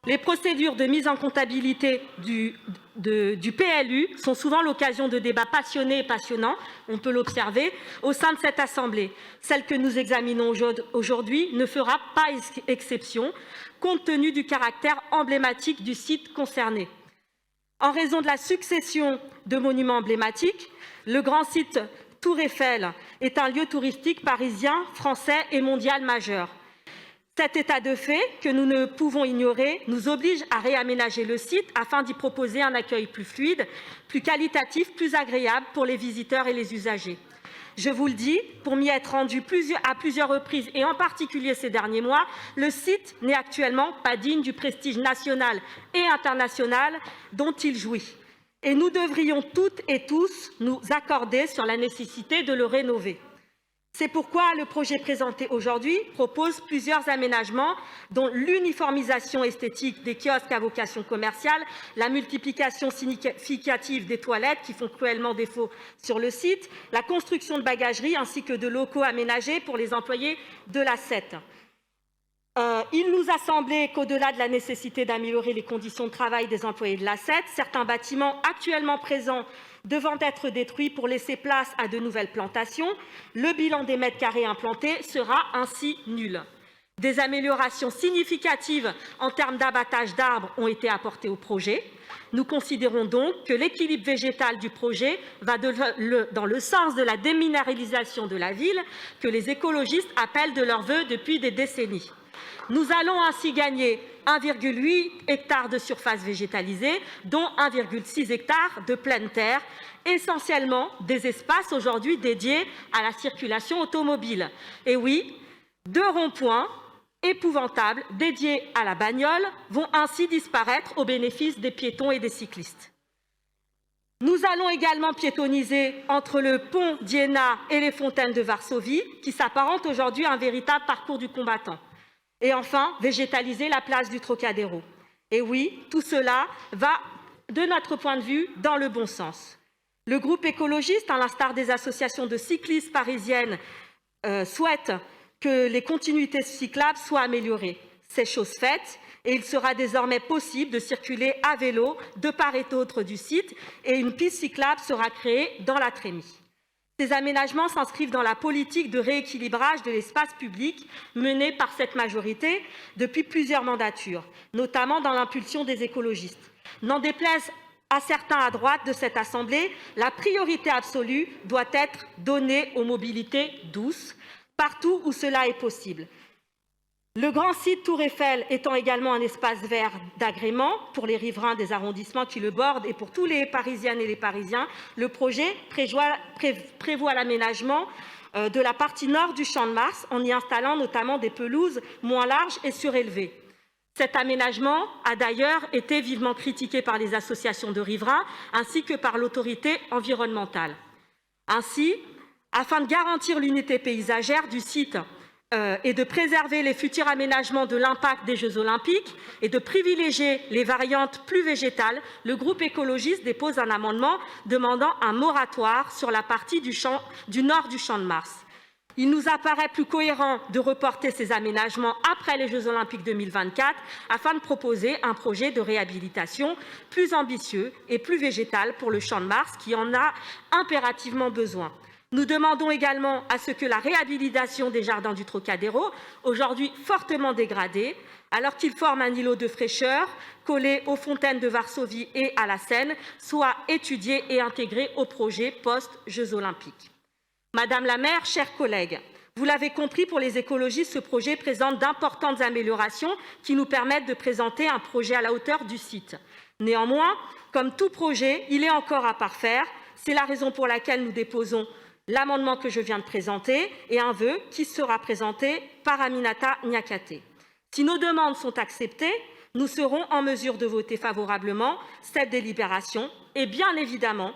Les procédures de mise en comptabilité du PLU sont souvent l'occasion de débats passionnés et passionnants, on peut l'observer, au sein de cette Assemblée. Celle que nous examinons aujourd'hui ne fera pas exception, compte tenu du caractère emblématique du site concerné. En raison de la succession de monuments emblématiques, le grand site Tour Eiffel est un lieu touristique parisien, français et mondial majeur. Cet état de fait, que nous ne pouvons ignorer, nous oblige à réaménager le site afin d'y proposer un accueil plus fluide, plus qualitatif, plus agréable pour les visiteurs et les usagers. Je vous le dis, pour m'y être rendu à plusieurs reprises, et en particulier ces derniers mois, le site n'est actuellement pas digne du prestige national et international dont il jouit. Et nous devrions toutes et tous nous accorder sur la nécessité de le rénover. C'est pourquoi le projet présenté aujourd'hui propose plusieurs aménagements, dont l'uniformisation esthétique des kiosques à vocation commerciale, la multiplication significative des toilettes qui font cruellement défaut sur le site, la construction de bagageries ainsi que de locaux aménagés pour les employés de l'A7. Il nous a semblé qu'au-delà de la nécessité d'améliorer les conditions de travail des employés de l'A7, certains bâtiments actuellement présents devant être détruits pour laisser place à de nouvelles plantations, le bilan des mètres carrés implantés sera ainsi nul. Des améliorations significatives en termes d'abattage d'arbres ont été apportées au projet. Nous considérons donc que l'équilibre végétal du projet va dans le sens de la déminéralisation de la ville que les écologistes appellent de leur vœu depuis des décennies. Nous allons ainsi gagner 1,8 hectare de surface végétalisée, dont 1,6 hectare de pleine terre, essentiellement des espaces aujourd'hui dédiés à la circulation automobile. Et oui, 2 ronds-points épouvantables dédiés à la bagnole vont ainsi disparaître au bénéfice des piétons et des cyclistes. Nous allons également piétonniser entre le pont d'Iéna et les fontaines de Varsovie, qui s'apparentent aujourd'hui à un véritable parcours du combattant. Et enfin, végétaliser la place du Trocadéro. Et oui, tout cela va de notre point de vue, dans le bon sens. Le groupe écologiste, à l'instar des associations de cyclistes parisiennes, souhaite que les continuités cyclables soient améliorées. C'est chose faite et il sera désormais possible de circuler à vélo de part et d'autre du site et une piste cyclable sera créée dans la Trémie. Ces aménagements s'inscrivent dans la politique de rééquilibrage de l'espace public menée par cette majorité depuis plusieurs mandatures, notamment dans l'impulsion des écologistes. N'en déplaise à certains à droite de cette Assemblée, la priorité absolue doit être donnée aux mobilités douces, partout où cela est possible. Le grand site Tour Eiffel étant également un espace vert d'agrément pour les riverains des arrondissements qui le bordent et pour tous les Parisiennes et les Parisiens, le projet prévoit l'aménagement de la partie nord du Champ de Mars en y installant notamment des pelouses moins larges et surélevées. Cet aménagement a d'ailleurs été vivement critiqué par les associations de riverains ainsi que par l'autorité environnementale. Ainsi, afin de garantir l'unité paysagère du site et de préserver les futurs aménagements de l'impact des Jeux Olympiques et de privilégier les variantes plus végétales, le groupe écologiste dépose un amendement demandant un moratoire sur la partie du nord du Champ de Mars. Il nous apparaît plus cohérent de reporter ces aménagements après les Jeux Olympiques 2024 afin de proposer un projet de réhabilitation plus ambitieux et plus végétal pour le Champ de Mars qui en a impérativement besoin. Nous demandons également à ce que la réhabilitation des jardins du Trocadéro, aujourd'hui fortement dégradés, alors qu'ils forment un îlot de fraîcheur collé aux fontaines de Varsovie et à la Seine, soit étudiée et intégrée au projet post-Jeux Olympiques. Madame la maire, chers collègues, vous l'avez compris, pour les écologistes, ce projet présente d'importantes améliorations qui nous permettent de présenter un projet à la hauteur du site. Néanmoins, comme tout projet, il est encore à parfaire. C'est la raison pour laquelle nous déposons l'amendement que je viens de présenter et un vœu qui sera présenté par Aminata Niakate. Si nos demandes sont acceptées, nous serons en mesure de voter favorablement cette délibération et bien évidemment,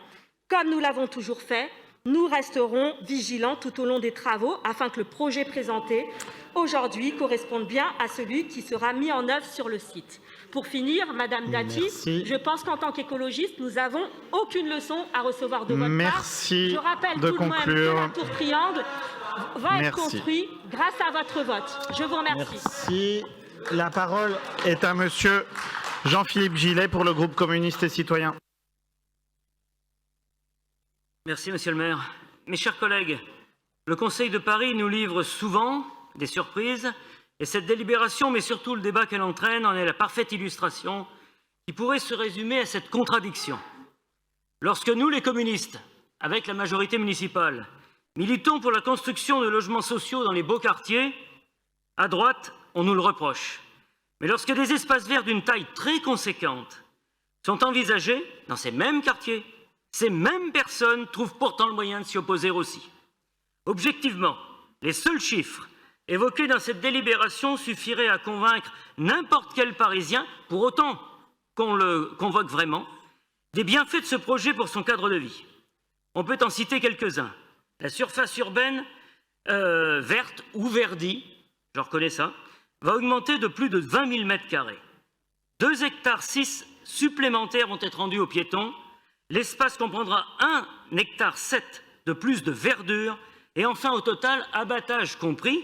comme nous l'avons toujours fait, nous resterons vigilants tout au long des travaux afin que le projet présenté aujourd'hui corresponde bien à celui qui sera mis en œuvre sur le site. Pour finir, Madame Dati, je pense qu'en tant qu'écologiste, nous n'avons aucune leçon à recevoir de votre part. Je rappelle tout de même que la tour triangle va être construite grâce à votre vote. Je vous remercie. Merci. La parole est à Monsieur Jean-Philippe Gillet pour le groupe communiste et citoyen. Merci, Monsieur le maire. Mes chers collègues, le Conseil de Paris nous livre souvent des surprises et cette délibération, mais surtout le débat qu'elle entraîne, en est la parfaite illustration qui pourrait se résumer à cette contradiction. Lorsque nous, les communistes, avec la majorité municipale, militons pour la construction de logements sociaux dans les beaux quartiers, à droite, on nous le reproche. Mais lorsque des espaces verts d'une taille très conséquente sont envisagés dans ces mêmes quartiers, ces mêmes personnes trouvent pourtant le moyen de s'y opposer aussi. Objectivement, les seuls chiffres évoqués dans cette délibération suffiraient à convaincre n'importe quel Parisien, pour autant qu'on le convoque vraiment, des bienfaits de ce projet pour son cadre de vie. On peut en citer quelques-uns. La surface urbaine verte ou verdie, je reconnais ça, va augmenter de plus de 20 000 m². 2,6 hectares supplémentaires vont être rendus aux piétons. L'espace comprendra 1,7 hectare de plus de verdure. Et enfin, au total, abattage compris,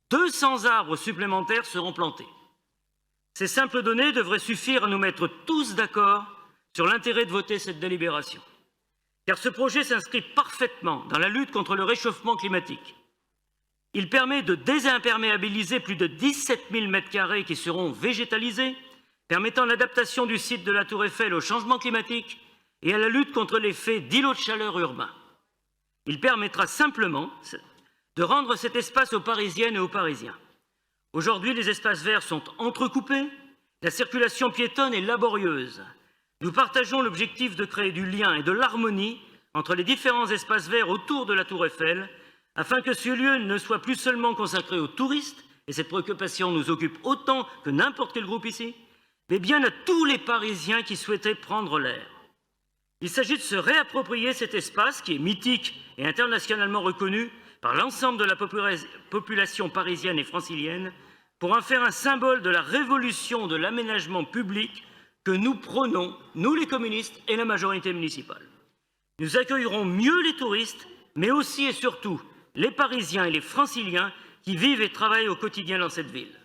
200 arbres supplémentaires seront plantés. Ces simples données devraient suffire à nous mettre tous d'accord sur l'intérêt de voter cette délibération. Car ce projet s'inscrit parfaitement dans la lutte contre le réchauffement climatique. Il permet de désimperméabiliser plus de 17 000 m² qui seront végétalisés, permettant l'adaptation du site de la Tour Eiffel au changement climatique et à la lutte contre l'effet d'îlot de chaleur urbain. Il permettra simplement de rendre cet espace aux Parisiennes et aux Parisiens. Aujourd'hui, les espaces verts sont entrecoupés, la circulation piétonne est laborieuse. Nous partageons l'objectif de créer du lien et de l'harmonie entre les différents espaces verts autour de la Tour Eiffel, afin que ce lieu ne soit plus seulement consacré aux touristes, et cette préoccupation nous occupe autant que n'importe quel groupe ici, mais bien à tous les Parisiens qui souhaitaient prendre l'air. Il s'agit de se réapproprier cet espace qui est mythique et internationalement reconnu par l'ensemble de la population parisienne et francilienne pour en faire un symbole de la révolution de l'aménagement public que nous prônons, nous les communistes et la majorité municipale. Nous accueillerons mieux les touristes, mais aussi et surtout les Parisiens et les Franciliens qui vivent et travaillent au quotidien dans cette ville.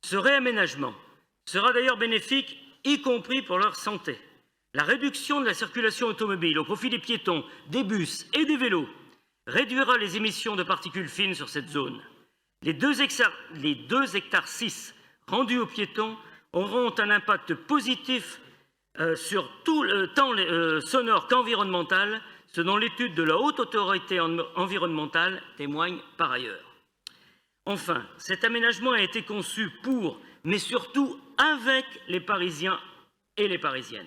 Ce réaménagement sera d'ailleurs bénéfique, y compris pour leur santé. La réduction de la circulation automobile au profit des piétons, des bus et des vélos réduira les émissions de particules fines sur cette zone. Les 2 hectares 6 rendus aux piétons auront un impact positif sur tout tant sonore qu'environnemental, ce dont l'étude de la Haute Autorité environnementale témoigne par ailleurs. Enfin, cet aménagement a été conçu pour, mais surtout avec les Parisiens et les Parisiennes.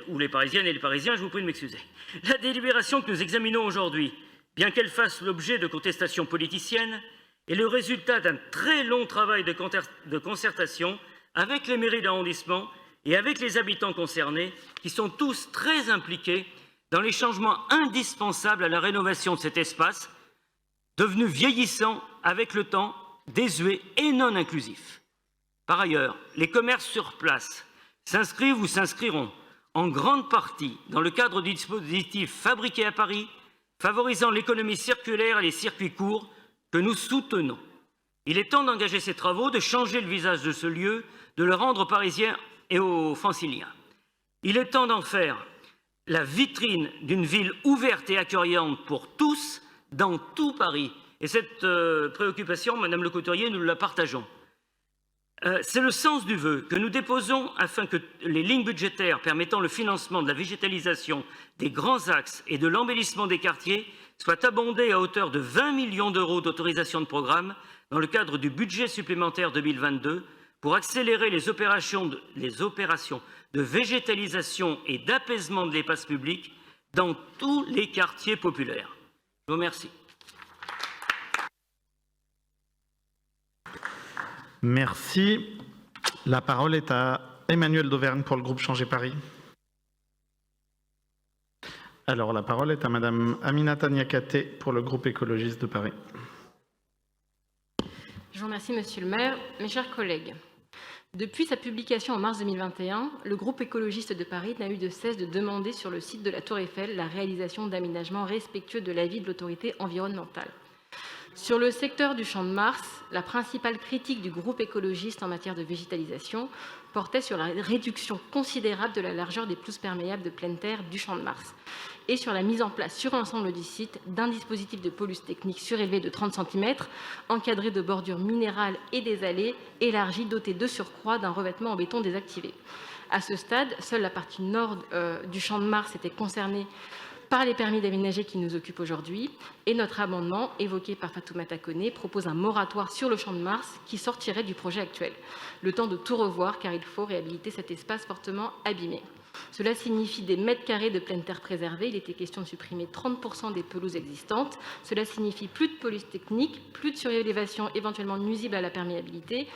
Ou les Parisiennes et les Parisiens, je vous prie de m'excuser. La délibération que nous examinons aujourd'hui, bien qu'elle fasse l'objet de contestations politiciennes, est le résultat d'un très long travail de concertation avec les mairies d'arrondissement et avec les habitants concernés, qui sont tous très impliqués dans les changements indispensables à la rénovation de cet espace, devenu vieillissant avec le temps, désuet et non inclusif. Par ailleurs, les commerces sur place s'inscrivent ou s'inscriront en grande partie dans le cadre du dispositif Fabriqué à Paris, favorisant l'économie circulaire et les circuits courts que nous soutenons. Il est temps d'engager ces travaux, de changer le visage de ce lieu, de le rendre aux Parisiens et aux Franciliens. Il est temps d'en faire la vitrine d'une ville ouverte et accueillante pour tous dans tout Paris. Et cette préoccupation, Madame Le Couturier, nous la partageons. C'est le sens du vœu que nous déposons afin que les lignes budgétaires permettant le financement de la végétalisation des grands axes et de l'embellissement des quartiers soient abondées à hauteur de 20 millions d'euros d'autorisation de programme dans le cadre du budget supplémentaire 2022 pour accélérer les opérations de végétalisation et d'apaisement de l'espace public dans tous les quartiers populaires. Je vous remercie. Merci. La parole est à Emmanuel Dauvergne pour le groupe Changer Paris. Alors, la parole est à Madame Aminata Niakaté pour le groupe écologiste de Paris. Je vous remercie, Monsieur le maire. Mes chers collègues, depuis sa publication en mars 2021, le groupe écologiste de Paris n'a eu de cesse de demander sur le site de la Tour Eiffel la réalisation d'aménagements respectueux de l'avis de l'autorité environnementale. Sur le secteur du Champ de Mars, la principale critique du groupe écologiste en matière de végétalisation portait sur la réduction considérable de la largeur des pelouses perméables de pleine terre du Champ de Mars et sur la mise en place sur l'ensemble du site d'un dispositif de pelouse technique surélevé de 30 cm, encadré de bordures minérales et des allées, élargi, doté de surcroît d'un revêtement en béton désactivé. À ce stade, seule la partie nord du Champ de Mars était concernée par les permis d'aménager qui nous occupent aujourd'hui, et notre amendement, évoqué par Fatoumata Koné, propose un moratoire sur le Champ de Mars qui sortirait du projet actuel. Le temps de tout revoir, car il faut réhabiliter cet espace fortement abîmé. Cela signifie des mètres carrés de pleine terre préservés. Il était question de supprimer 30% des pelouses existantes. Cela signifie plus de police technique, plus de surélévation éventuellement nuisible à la perméabilité,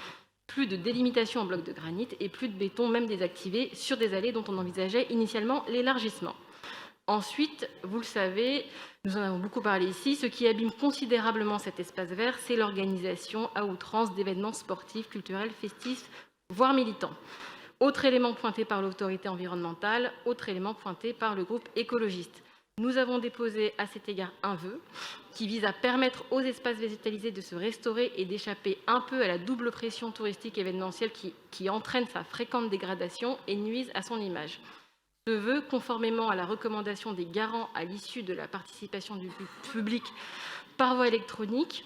plus de délimitation en blocs de granit et plus de béton, même désactivé, sur des allées dont on envisageait initialement l'élargissement. Ensuite, vous le savez, nous en avons beaucoup parlé ici, ce qui abîme considérablement cet espace vert, c'est l'organisation à outrance d'événements sportifs, culturels, festifs, voire militants. Autre élément pointé par l'autorité environnementale, autre élément pointé par le groupe écologiste. Nous avons déposé à cet égard un vœu qui vise à permettre aux espaces végétalisés de se restaurer et d'échapper un peu à la double pression touristique événementielle qui entraîne sa fréquente dégradation et nuise à son image. Ce vœu, conformément à la recommandation des garants à l'issue de la participation du public par voie électronique,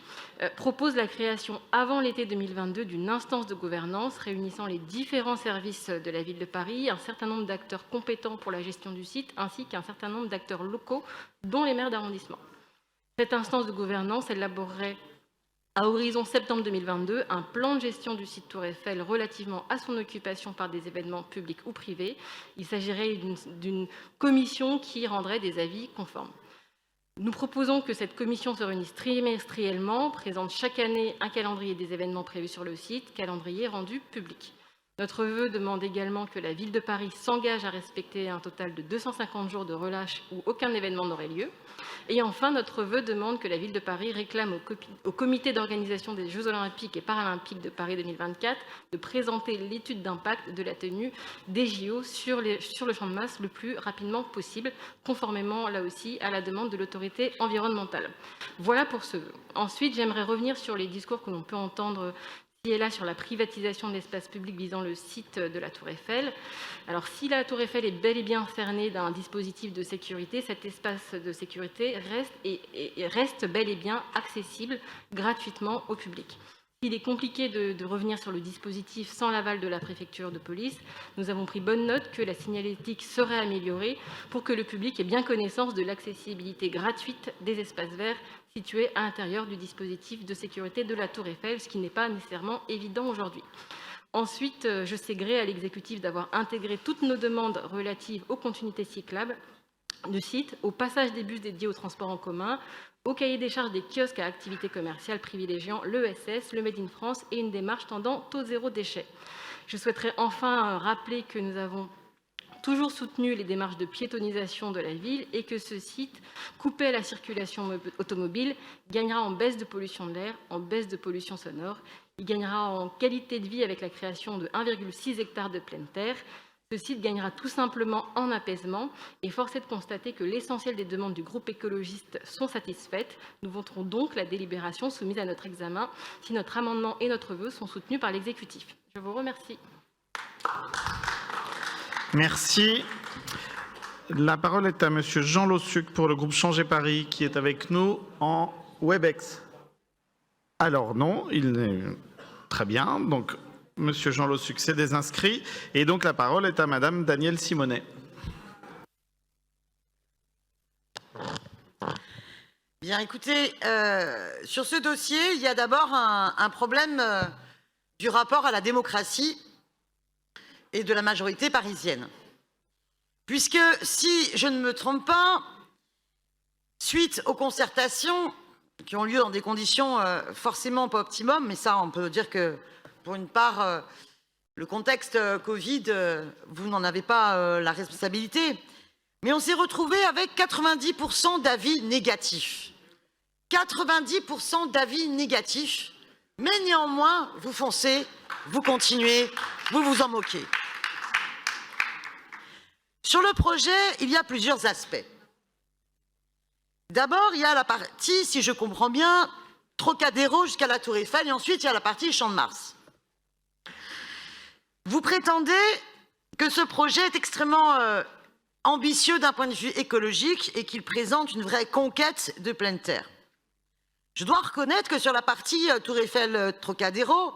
propose la création avant l'été 2022 d'une instance de gouvernance réunissant les différents services de la ville de Paris, un certain nombre d'acteurs compétents pour la gestion du site, ainsi qu'un certain nombre d'acteurs locaux, dont les maires d'arrondissement. Cette instance de gouvernance élaborerait à horizon septembre 2022, un plan de gestion du site Tour Eiffel relativement à son occupation par des événements publics ou privés. Il s'agirait d'une commission qui rendrait des avis conformes. Nous proposons que cette commission se réunisse trimestriellement, présente chaque année un calendrier des événements prévus sur le site, calendrier rendu public. Notre vœu demande également que la Ville de Paris s'engage à respecter un total de 250 jours de relâche où aucun événement n'aurait lieu. Et enfin, notre vœu demande que la Ville de Paris réclame au comité d'organisation des Jeux Olympiques et Paralympiques de Paris 2024 de présenter l'étude d'impact de la tenue des JO sur le Champ de Mars le plus rapidement possible, conformément là aussi à la demande de l'autorité environnementale. Voilà pour ce vœu. Ensuite, j'aimerais revenir sur les discours que l'on peut entendre ici et là sur la privatisation de l'espace public visant le site de la Tour Eiffel. Alors, si la Tour Eiffel est bel et bien cernée d'un dispositif de sécurité, cet espace de sécurité reste bel et bien accessible gratuitement au public. Il est compliqué de revenir sur le dispositif sans l'aval de la préfecture de police. Nous avons pris bonne note que la signalétique serait améliorée pour que le public ait bien connaissance de l'accessibilité gratuite des espaces verts situés à l'intérieur du dispositif de sécurité de la Tour Eiffel, ce qui n'est pas nécessairement évident aujourd'hui. Ensuite, je sais gré à l'exécutif d'avoir intégré toutes nos demandes relatives aux continuités cyclables du site, au passage des bus dédiés au transport en commun, au cahier des charges des kiosques à activité commerciale privilégiant l'ESS, le Made in France et une démarche tendant au zéro déchet. Je souhaiterais enfin rappeler que nous avons toujours soutenu les démarches de piétonisation de la ville et que ce site, coupé à la circulation automobile, gagnera en baisse de pollution de l'air, en baisse de pollution sonore. Il gagnera en qualité de vie avec la création de 1,6 hectares de pleine terre. Ce site gagnera tout simplement en apaisement et force est de constater que l'essentiel des demandes du groupe écologiste sont satisfaites. Nous voterons donc la délibération soumise à notre examen si notre amendement et notre vœu sont soutenus par l'exécutif. Je vous remercie. Merci. La parole est à Monsieur Jean Lossuc pour le groupe Changer Paris qui est avec nous en Webex. Alors non, il est très bien. Donc Monsieur Jean Lossuc s'est désinscrit et donc la parole est à Madame Danielle Simonet. Bien, écoutez, sur ce dossier, il y a d'abord un problème du rapport à la démocratie et de la majorité parisienne. Puisque, si je ne me trompe pas, suite aux concertations qui ont lieu dans des conditions forcément pas optimum, mais ça, on peut dire que, pour une part, le contexte Covid, vous n'en avez pas la responsabilité, mais on s'est retrouvé avec 90% d'avis négatifs. 90% d'avis négatifs, mais néanmoins, vous foncez, vous continuez, vous vous en moquez. Sur le projet, il y a plusieurs aspects. D'abord, il y a la partie, si je comprends bien, Trocadéro jusqu'à la Tour Eiffel, et ensuite il y a la partie Champ de Mars. Vous prétendez que ce projet est extrêmement ambitieux d'un point de vue écologique et qu'il présente une vraie conquête de pleine terre. Je dois reconnaître que sur la partie Tour Eiffel-Trocadéro,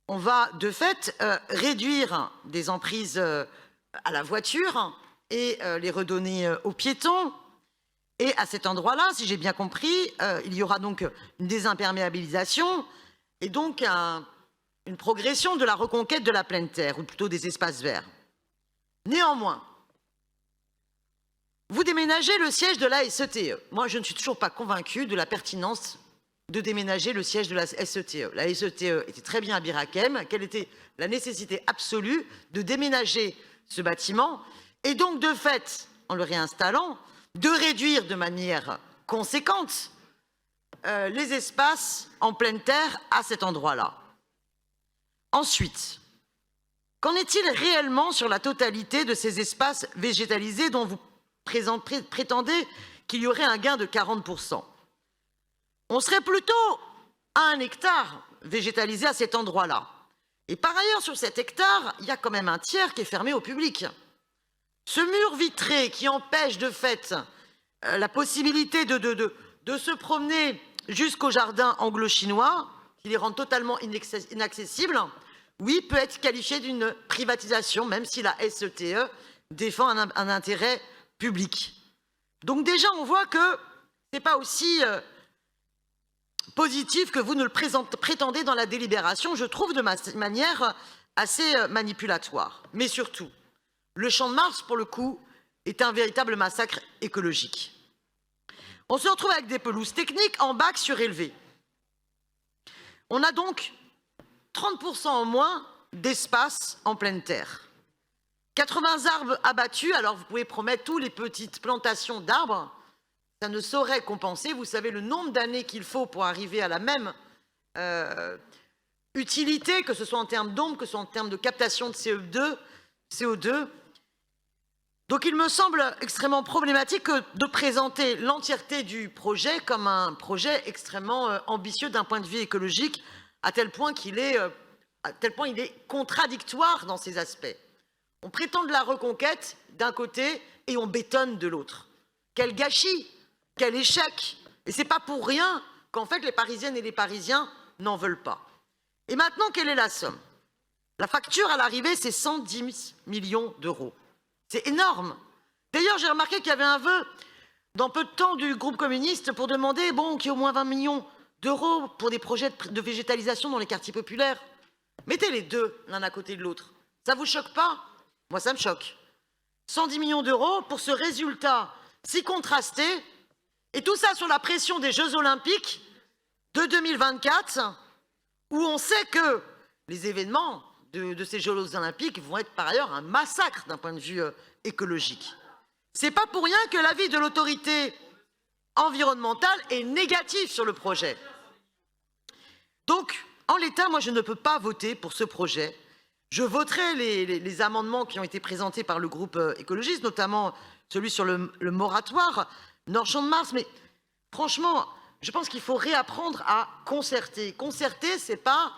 on va de fait réduire des emprises à la voiture et les redonner aux piétons. Et à cet endroit-là, si j'ai bien compris, il y aura donc une désimperméabilisation et donc une progression de la reconquête de la pleine terre, ou plutôt des espaces verts. Néanmoins, vous déménagez le siège de la SETE. Moi, je ne suis toujours pas convaincue de la pertinence de déménager le siège de la SETE. La SETE était très bien à Bir Hakeim. Quelle était la nécessité absolue de déménager ce bâtiment et donc, de fait, en le réinstallant, de réduire de manière conséquente les espaces en pleine terre à cet endroit-là. Ensuite, qu'en est-il réellement sur la totalité de ces espaces végétalisés dont vous prétendez qu'il y aurait un gain de 40%? On serait plutôt à 1 hectare végétalisé à cet endroit-là. Et par ailleurs, sur cet hectare, il y a quand même un tiers qui est fermé au public. Ce mur vitré qui empêche de fait la possibilité de se promener jusqu'au jardin anglo-chinois, qui les rend totalement inaccessibles, oui, peut être qualifié d'une privatisation, même si la SETE défend un intérêt public. Donc déjà, on voit que ce n'est pas aussi positif que vous ne le prétendez dans la délibération, je trouve de manière assez manipulatoire. Mais surtout, le Champ de Mars, pour le coup, est un véritable massacre écologique. On se retrouve avec des pelouses techniques en bac surélevé. On a donc 30% en moins d'espace en pleine terre. 80 arbres abattus, alors vous pouvez promettre toutes les petites plantations d'arbres, ça ne saurait compenser. Vous savez le nombre d'années qu'il faut pour arriver à la même utilité, que ce soit en termes d'ombre, que ce soit en termes de captation de CO2. Donc il me semble extrêmement problématique de présenter l'entièreté du projet comme un projet extrêmement ambitieux d'un point de vue écologique, à tel point il est contradictoire dans ses aspects. On prétend de la reconquête d'un côté et on bétonne de l'autre. Quel gâchis, quel échec. Et ce n'est pas pour rien qu'en fait les Parisiennes et les Parisiens n'en veulent pas. Et maintenant, quelle est la somme? La facture à l'arrivée, c'est 110 millions d'euros. C'est énorme. D'ailleurs, j'ai remarqué qu'il y avait un vœu dans peu de temps du groupe communiste pour demander qu'il y ait au moins 20 millions d'euros pour des projets de végétalisation dans les quartiers populaires. Mettez les deux l'un à côté de l'autre. Ça ne vous choque pas? Moi, ça me choque. 110 millions d'euros pour ce résultat si contrasté, et tout ça sur la pression des Jeux Olympiques de 2024, où on sait que les événements de ces Jeux Olympiques vont être par ailleurs un massacre d'un point de vue écologique. C'est pas pour rien que l'avis de l'autorité environnementale est négatif sur le projet. Donc, en l'état, moi, je ne peux pas voter pour ce projet. Je voterai les amendements qui ont été présentés par le groupe écologiste, notamment celui sur le moratoire Nord-Champ-de-Mars. Mais franchement, je pense qu'il faut réapprendre à concerter. Concerter, c'est pas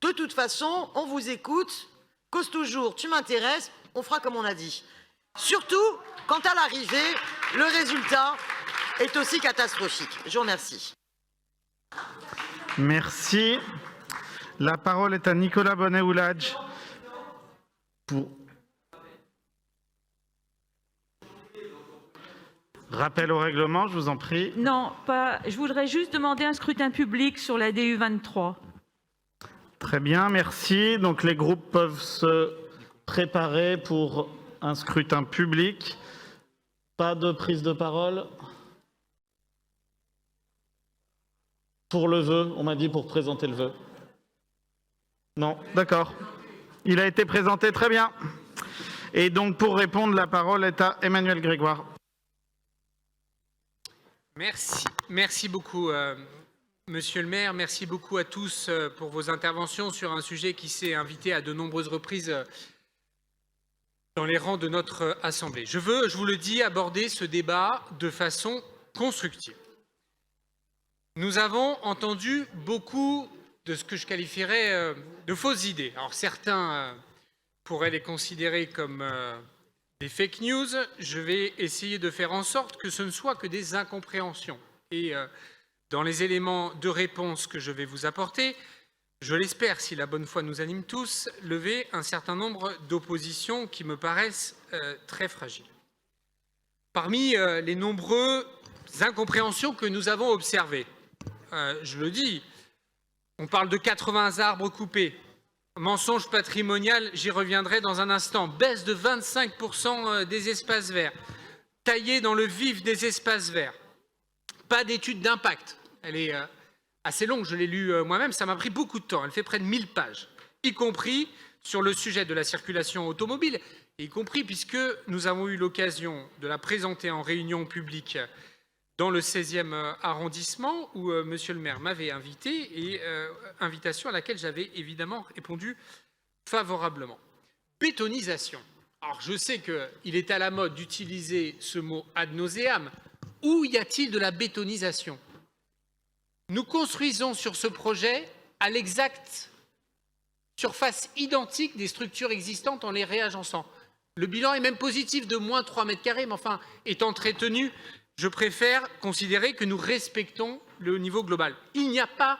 de toute façon, on vous écoute, cause toujours, tu m'intéresses, on fera comme on a dit. Surtout quand à l'arrivée, le résultat est aussi catastrophique. Je vous remercie. Merci. La parole est à Nicolas Bonnet-Oulage. Rappel au règlement, je vous en prie. Non, pas. Je voudrais juste demander un scrutin public sur la DU 23. Très bien, merci. Donc les groupes peuvent se préparer pour un scrutin public. Pas de prise de parole. Pour le vœu, on m'a dit pour présenter le vœu. Non, d'accord. Il a été présenté, très bien. Et donc pour répondre, la parole est à Emmanuel Grégoire. Merci beaucoup, Monsieur le maire. Merci beaucoup à tous pour vos interventions sur un sujet qui s'est invité à de nombreuses reprises dans les rangs de notre Assemblée. Je veux, je vous le dis, aborder ce débat de façon constructive. Nous avons entendu beaucoup de ce que je qualifierais de fausses idées. Alors certains pourraient les considérer comme des fake news. Je vais essayer de faire en sorte que ce ne soit que des incompréhensions. Et dans les éléments de réponse que je vais vous apporter, je l'espère, si la bonne foi nous anime tous, lever un certain nombre d'oppositions qui me paraissent très fragiles. Parmi les nombreuses incompréhensions que nous avons observées, je le dis, on parle de 80 arbres coupés, mensonge patrimonial, j'y reviendrai dans un instant, baisse de 25% des espaces verts, taillé dans le vif des espaces verts, pas d'étude d'impact, elle est assez longue, je l'ai lue moi-même, ça m'a pris beaucoup de temps, elle fait près de 1000 pages, y compris sur le sujet de la circulation automobile, y compris puisque nous avons eu l'occasion de la présenter en réunion publique dans le 16e arrondissement où Monsieur le maire m'avait invité et invitation à laquelle j'avais évidemment répondu favorablement. Bétonisation. Alors je sais qu'il est à la mode d'utiliser ce mot ad nauseam. Où y a-t-il de la bétonisation? Nous construisons sur ce projet à l'exacte surface identique des structures existantes en les réagençant. Le bilan est même positif de moins 3 mètres carrés, mais enfin, étant très tenu, je préfère considérer que nous respectons le niveau global. Il n'y a pas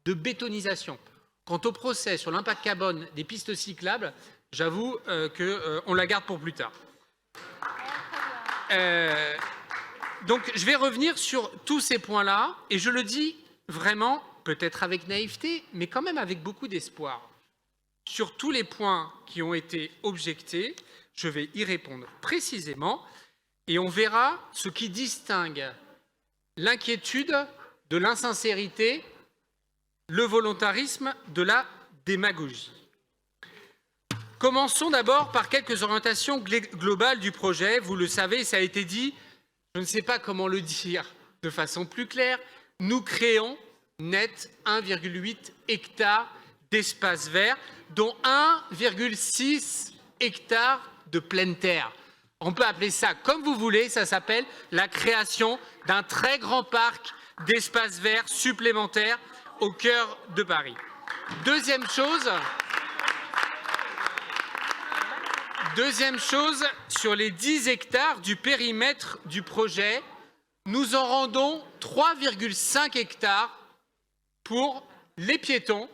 de bétonisation. Quant au procès sur l'impact carbone des pistes cyclables, j'avoue qu'on la garde pour plus tard. Donc, je vais revenir sur tous ces points-là, et je le dis vraiment, peut-être avec naïveté, mais quand même avec beaucoup d'espoir. Sur tous les points qui ont été objectés, je vais y répondre précisément, et on verra ce qui distingue l'inquiétude de l'insincérité, le volontarisme de la démagogie. Commençons d'abord par quelques orientations globales du projet. Vous le savez, ça a été dit, je ne sais pas comment le dire de façon plus claire, nous créons net 1,8 hectare d'espace vert, dont 1,6 hectare de pleine terre. On peut appeler ça comme vous voulez, ça s'appelle la création d'un très grand parc d'espaces verts supplémentaires au cœur de Paris. Deuxième chose, sur les 10 hectares du périmètre du projet, nous en rendons 3,5 hectares pour les piétons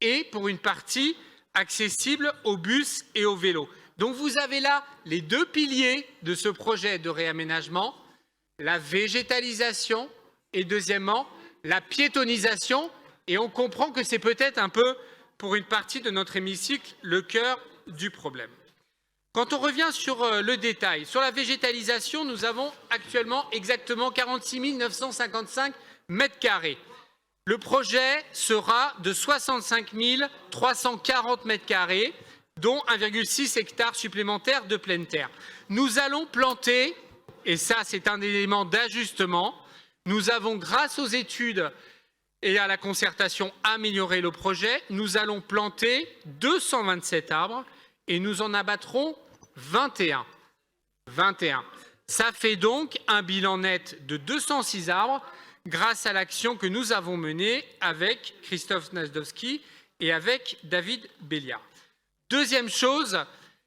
et pour une partie accessible aux bus et aux vélos. Donc vous avez là les deux piliers de ce projet de réaménagement, la végétalisation et deuxièmement la piétonisation. Et on comprend que c'est peut-être un peu, pour une partie de notre hémicycle, le cœur du problème. Quand on revient sur le détail, sur la végétalisation, nous avons actuellement exactement 46 955 mètres carrés. Le projet sera de 65 340 mètres carrés, dont 1,6 hectare supplémentaires de pleine terre. Nous allons planter, et ça c'est un élément d'ajustement, nous avons, grâce aux études et à la concertation, amélioré le projet. Nous allons planter 227 arbres et nous en abattrons 21. Ça fait donc un bilan net de 206 arbres grâce à l'action que nous avons menée avec Christophe Nazdowski et avec David Béliard. Deuxième chose,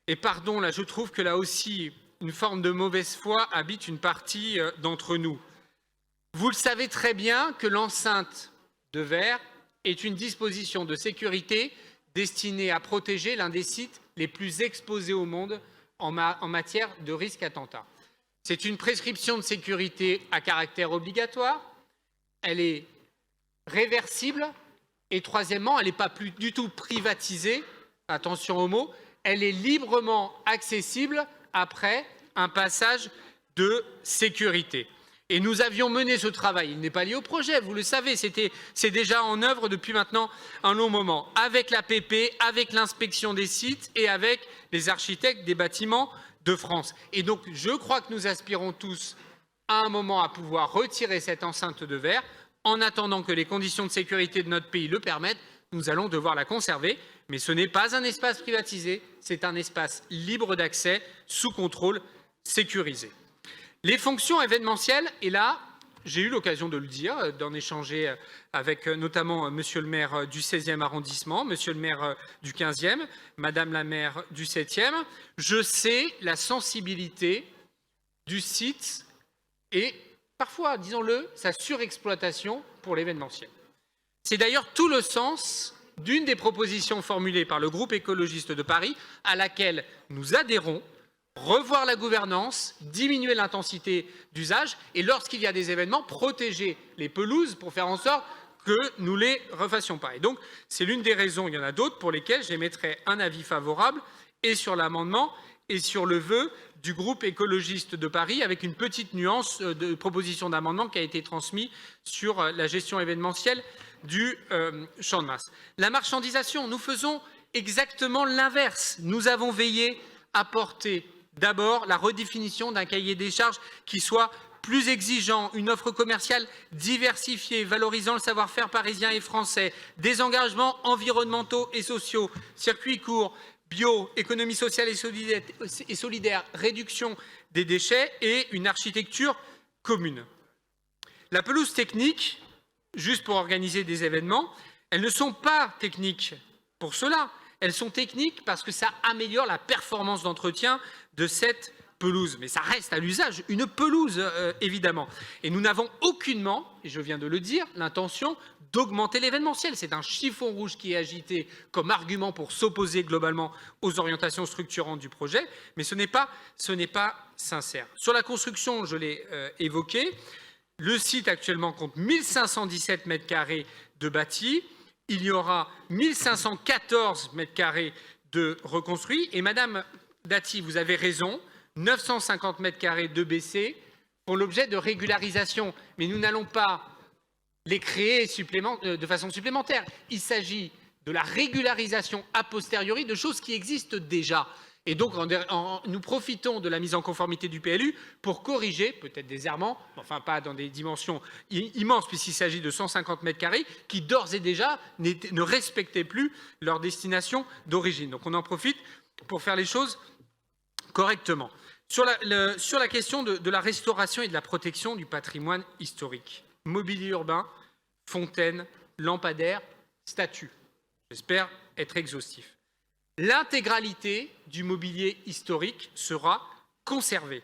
et pardon, là je trouve que là aussi une forme de mauvaise foi habite une partie d'entre nous. Vous le savez très bien que l'enceinte de verre est une disposition de sécurité destinée à protéger l'un des sites les plus exposés au monde en matière de risque attentat. C'est une prescription de sécurité à caractère obligatoire, elle est réversible et troisièmement, elle n'est pas plus du tout privatisée, attention au mot, elle est librement accessible après un passage de sécurité. Et nous avions mené ce travail, il n'est pas lié au projet, vous le savez, c'est déjà en œuvre depuis maintenant un long moment, avec l'APP, avec l'inspection des sites et avec les architectes des bâtiments de France. Et donc, je crois que nous aspirons tous à un moment à pouvoir retirer cette enceinte de verre. En attendant que les conditions de sécurité de notre pays le permettent, nous allons devoir la conserver. Mais ce n'est pas un espace privatisé, c'est un espace libre d'accès, sous contrôle sécurisé. Les fonctions événementielles, et là, j'ai eu l'occasion de le dire, d'en échanger avec notamment monsieur le maire du 16e arrondissement, monsieur le maire du 15e, madame la maire du 7e. Je sais la sensibilité du site et parfois, disons-le, sa surexploitation pour l'événementiel. C'est d'ailleurs tout le sens d'une des propositions formulées par le groupe écologiste de Paris, à laquelle nous adhérons, revoir la gouvernance, diminuer l'intensité d'usage et lorsqu'il y a des événements, protéger les pelouses pour faire en sorte que nous ne les refassions pas. Et donc, c'est l'une des raisons, il y en a d'autres, pour lesquelles j'émettrai un avis favorable et sur l'amendement et sur le vœu du groupe écologiste de Paris, avec une petite nuance de proposition d'amendement qui a été transmise sur la gestion événementielle du champ de masse. La marchandisation, nous faisons exactement l'inverse. Nous avons veillé à porter d'abord la redéfinition d'un cahier des charges qui soit plus exigeant, une offre commerciale diversifiée, valorisant le savoir-faire parisien et français, des engagements environnementaux et sociaux, circuits courts, bio, économie sociale et solidaire, réduction des déchets et une architecture commune. La pelouse technique, juste pour organiser des événements, elles ne sont pas techniques pour cela. Elles sont techniques parce que ça améliore la performance d'entretien de cette pelouse. Mais ça reste à l'usage une pelouse, évidemment. Et nous n'avons aucunement, et je viens de le dire, l'intention d'augmenter l'événementiel. C'est un chiffon rouge qui est agité comme argument pour s'opposer globalement aux orientations structurantes du projet, mais ce n'est pas sincère. Sur la construction, je l'ai évoqué, le site actuellement compte 1517 mètres carrés de bâti. Il y aura 1514 mètres carrés de reconstruits. Et Madame Dati, vous avez raison, 950 mètres carrés de font l'objet de régularisation. Mais nous n'allons pas les créer de façon supplémentaire. Il s'agit de la régularisation a posteriori de choses qui existent déjà. Et donc, nous profitons de la mise en conformité du PLU pour corriger, peut-être des errements, enfin pas dans des dimensions immenses, puisqu'il s'agit de 150 mètres carrés, qui d'ores et déjà ne respectaient plus leur destination d'origine. Donc, on en profite pour faire les choses correctement. Sur la question de la restauration et de la protection du patrimoine historique, mobilier urbain, fontaines, lampadaires, statues. J'espère être exhaustif. L'intégralité du mobilier historique sera conservée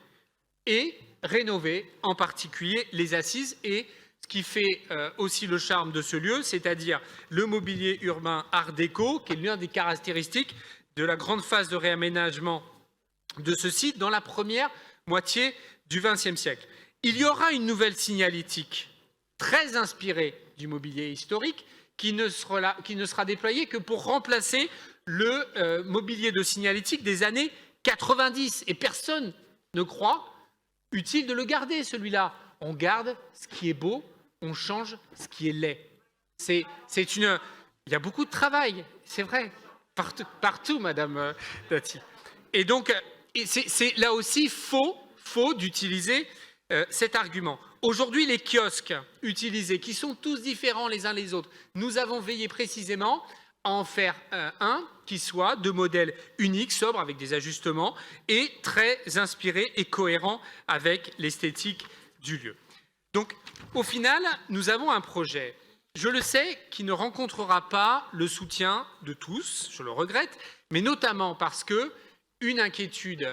et rénovée, en particulier les assises et ce qui fait aussi le charme de ce lieu, c'est-à-dire le mobilier urbain art déco, qui est l'une des caractéristiques de la grande phase de réaménagement de ce site dans la première moitié du XXe siècle. Il y aura une nouvelle signalétique très inspirée du mobilier historique qui ne sera déployée que pour remplacer le mobilier de signalétique des années 90. Et personne ne croit utile de le garder, celui-là. On garde ce qui est beau, on change ce qui est laid. Il y a beaucoup de travail, c'est vrai, partout, Madame Dati. Et donc, c'est là aussi faux d'utiliser cet argument. Aujourd'hui, les kiosques utilisés, qui sont tous différents les uns les autres, nous avons veillé précisément à en faire un qui soit de modèle unique, sobre, avec des ajustements, et très inspiré et cohérent avec l'esthétique du lieu. Donc, au final, nous avons un projet, je le sais, qui ne rencontrera pas le soutien de tous, je le regrette, mais notamment parce que une inquiétude,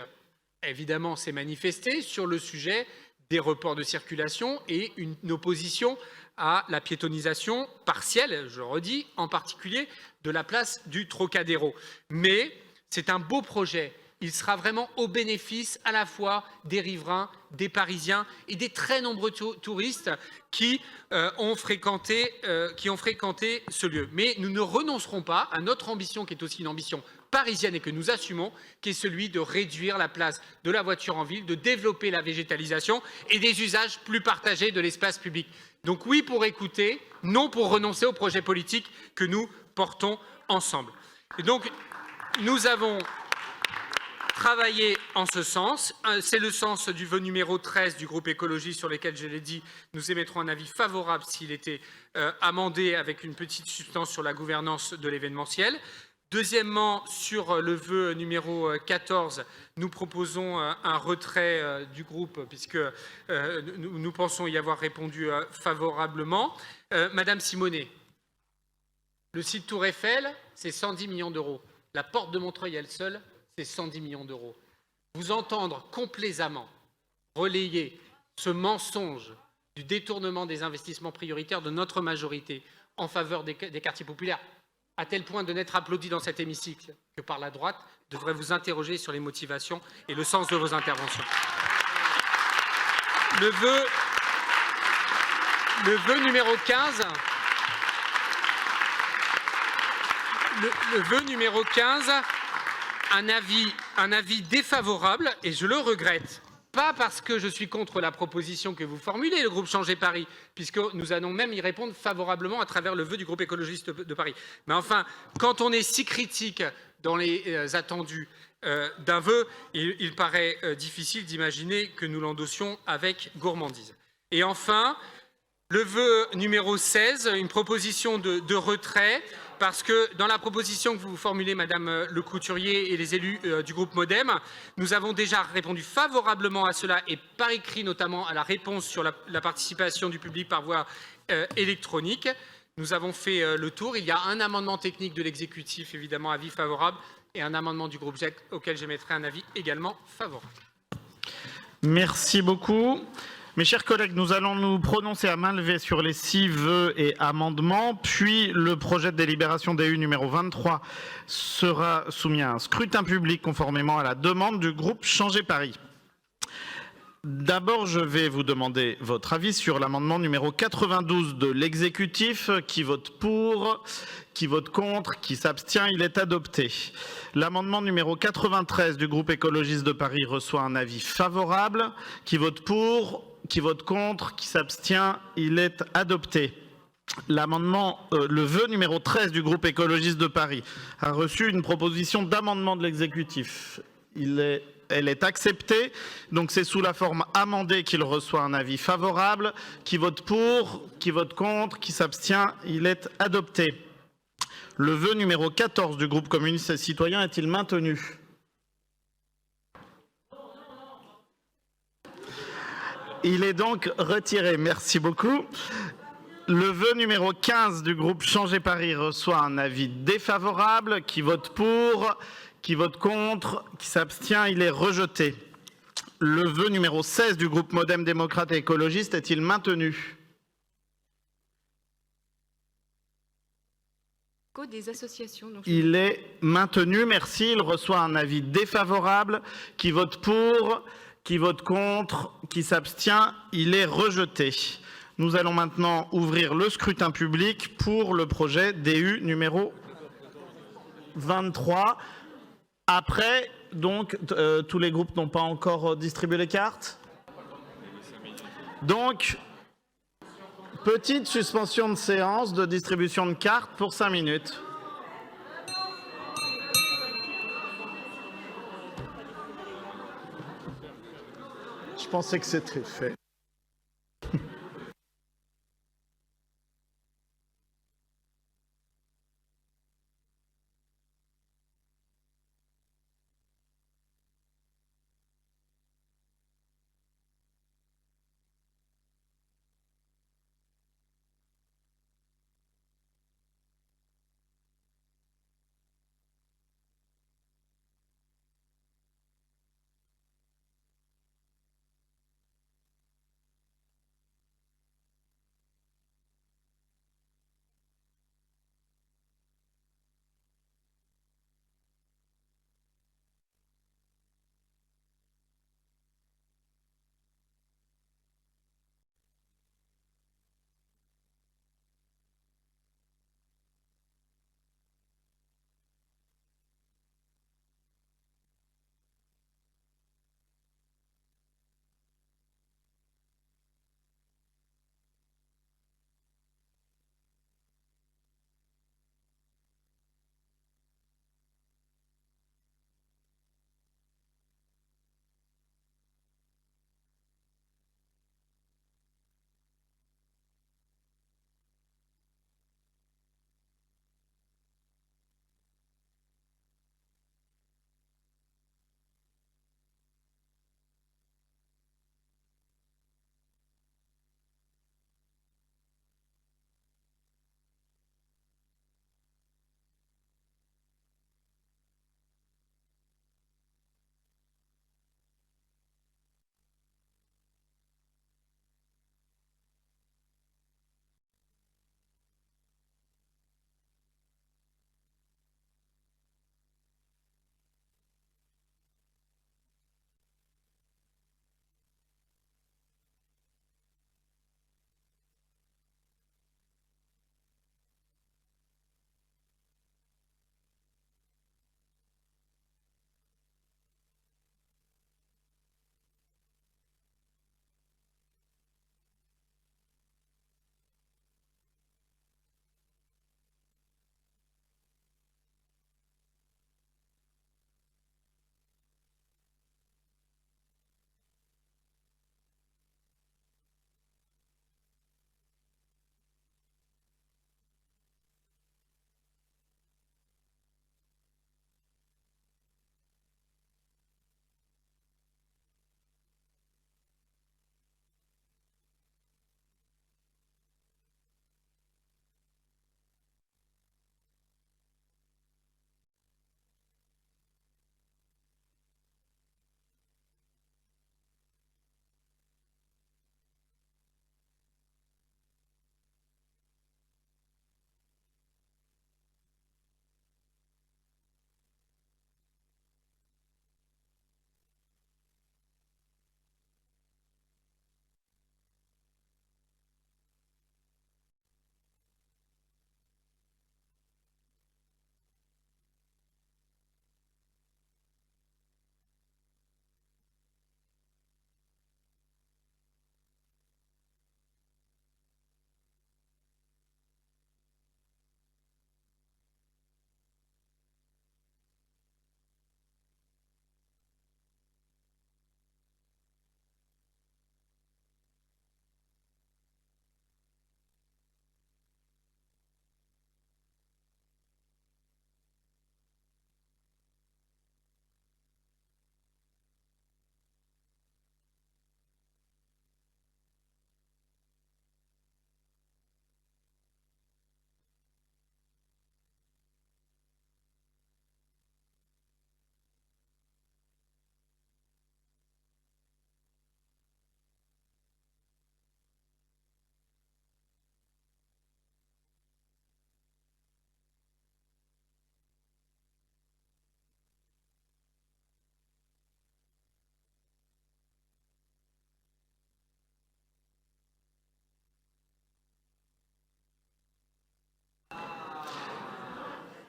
évidemment, s'est manifestée sur le sujet des reports de circulation et une opposition à la piétonisation partielle, je redis, en particulier de la place du Trocadéro. Mais c'est un beau projet. Il sera vraiment au bénéfice à la fois des riverains, des Parisiens et des très nombreux touristes qui ont fréquenté ce lieu. Mais nous ne renoncerons pas à notre ambition, qui est aussi une ambition parisienne et que nous assumons, qui est celui de réduire la place de la voiture en ville, de développer la végétalisation et des usages plus partagés de l'espace public. Donc oui pour écouter, non pour renoncer au projet politique que nous portons ensemble. Et donc nous avons travaillé en ce sens. C'est le sens du vœu numéro 13 du groupe écologie sur lequel, je l'ai dit, nous émettrons un avis favorable s'il était amendé avec une petite substance sur la gouvernance de l'événementiel. Deuxièmement, sur le vœu numéro 14, nous proposons un retrait du groupe puisque nous pensons y avoir répondu favorablement. Madame Simonet, le site Tour Eiffel, c'est 110 millions d'euros. La porte de Montreuil, elle seule, c'est 110 millions d'euros. Vous entendre complaisamment relayer ce mensonge du détournement des investissements prioritaires de notre majorité en faveur des quartiers populaires, à tel point de n'être applaudi dans cet hémicycle que par la droite, devrait vous interroger sur les motivations et le sens de vos interventions. Le vœu numéro 15, le vœu numéro 15, un avis défavorable, et je le regrette. Pas parce que je suis contre la proposition que vous formulez, le groupe Changer Paris, puisque nous allons même y répondre favorablement à travers le vœu du groupe écologiste de Paris. Mais enfin, quand on est si critique dans les attendus d'un vœu, il paraît difficile d'imaginer que nous l'endossions avec gourmandise. Et enfin, le vœu numéro 16, une proposition de retrait, parce que dans la proposition que vous formulez, Madame Le Couturier et les élus du groupe MoDem, nous avons déjà répondu favorablement à cela et par écrit notamment à la réponse sur la participation du public par voie électronique. Nous avons fait le tour. Il y a un amendement technique de l'exécutif, évidemment, avis favorable, et un amendement du groupe GEC auquel j'émettrai un avis également favorable. Merci beaucoup. Mes chers collègues, nous allons nous prononcer à main levée sur les 6 vœux et amendements, puis le projet de délibération DU numéro 23 sera soumis à un scrutin public conformément à la demande du groupe Changer Paris. D'abord, je vais vous demander votre avis sur l'amendement numéro 92 de l'exécutif. Qui vote pour? Qui vote contre? Qui s'abstient? Il est adopté. L'amendement numéro 93 du groupe écologiste de Paris reçoit un avis favorable. Qui vote pour? Qui vote contre? Qui s'abstient? Il est adopté. le vœu numéro 13 du groupe écologiste de Paris a reçu une proposition d'amendement de l'exécutif. Elle est acceptée, donc c'est sous la forme amendée qu'il reçoit un avis favorable. Qui vote pour, qui vote contre, qui s'abstient, il est adopté. Le vœu numéro 14 du groupe communiste et citoyen est-il maintenu? Il est donc retiré. Merci beaucoup. Le vœu numéro 15 du groupe Changer Paris reçoit un avis défavorable. Qui vote pour? Qui vote contre? Qui s'abstient? Il est rejeté. Le vœu numéro 16 du groupe Modem démocrate et écologiste est-il maintenu? Code des associations. Donc Il est maintenu, merci. Il reçoit un avis défavorable. Qui vote pour? Qui vote contre? Qui s'abstient? Il est rejeté. Nous allons maintenant ouvrir le scrutin public pour le projet DU numéro 23. Après, donc, tous les groupes n'ont pas encore distribué les cartes. Donc, petite suspension de séance de distribution de cartes pour 5 minutes. Je pensais que c'était fait.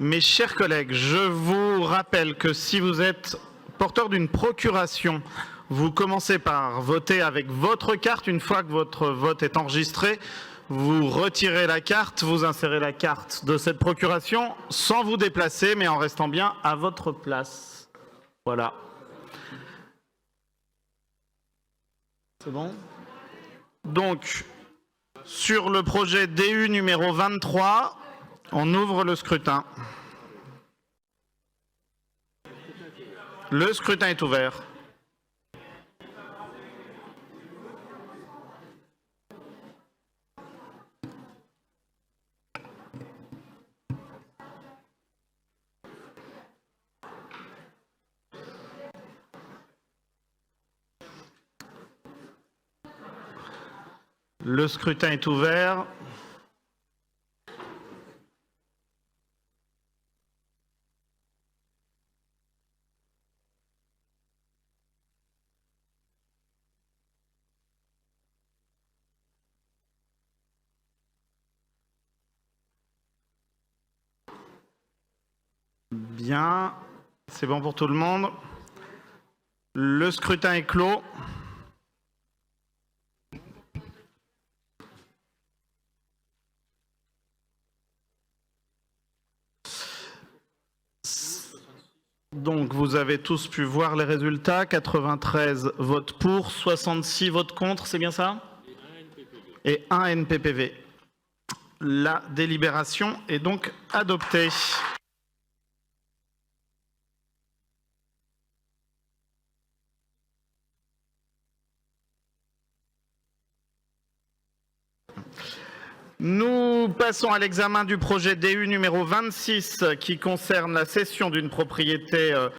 Mes chers collègues, je vous rappelle que si vous êtes porteur d'une procuration, vous commencez par voter avec votre carte. Une fois que votre vote est enregistré, vous retirez la carte, vous insérez la carte de cette procuration sans vous déplacer, mais en restant bien à votre place. Voilà. C'est bon? Donc, sur le projet DU numéro 23, on ouvre le scrutin. Le scrutin est ouvert. Le scrutin est ouvert. Bien, c'est bon pour tout le monde. Le scrutin est clos. Donc, vous avez tous pu voir les résultats. 93 votes pour, 66 votes contre, c'est bien ça? Et 1 NPPV. La délibération est donc adoptée. Nous passons à l'examen du projet DU numéro 26 qui concerne la cession d'une propriété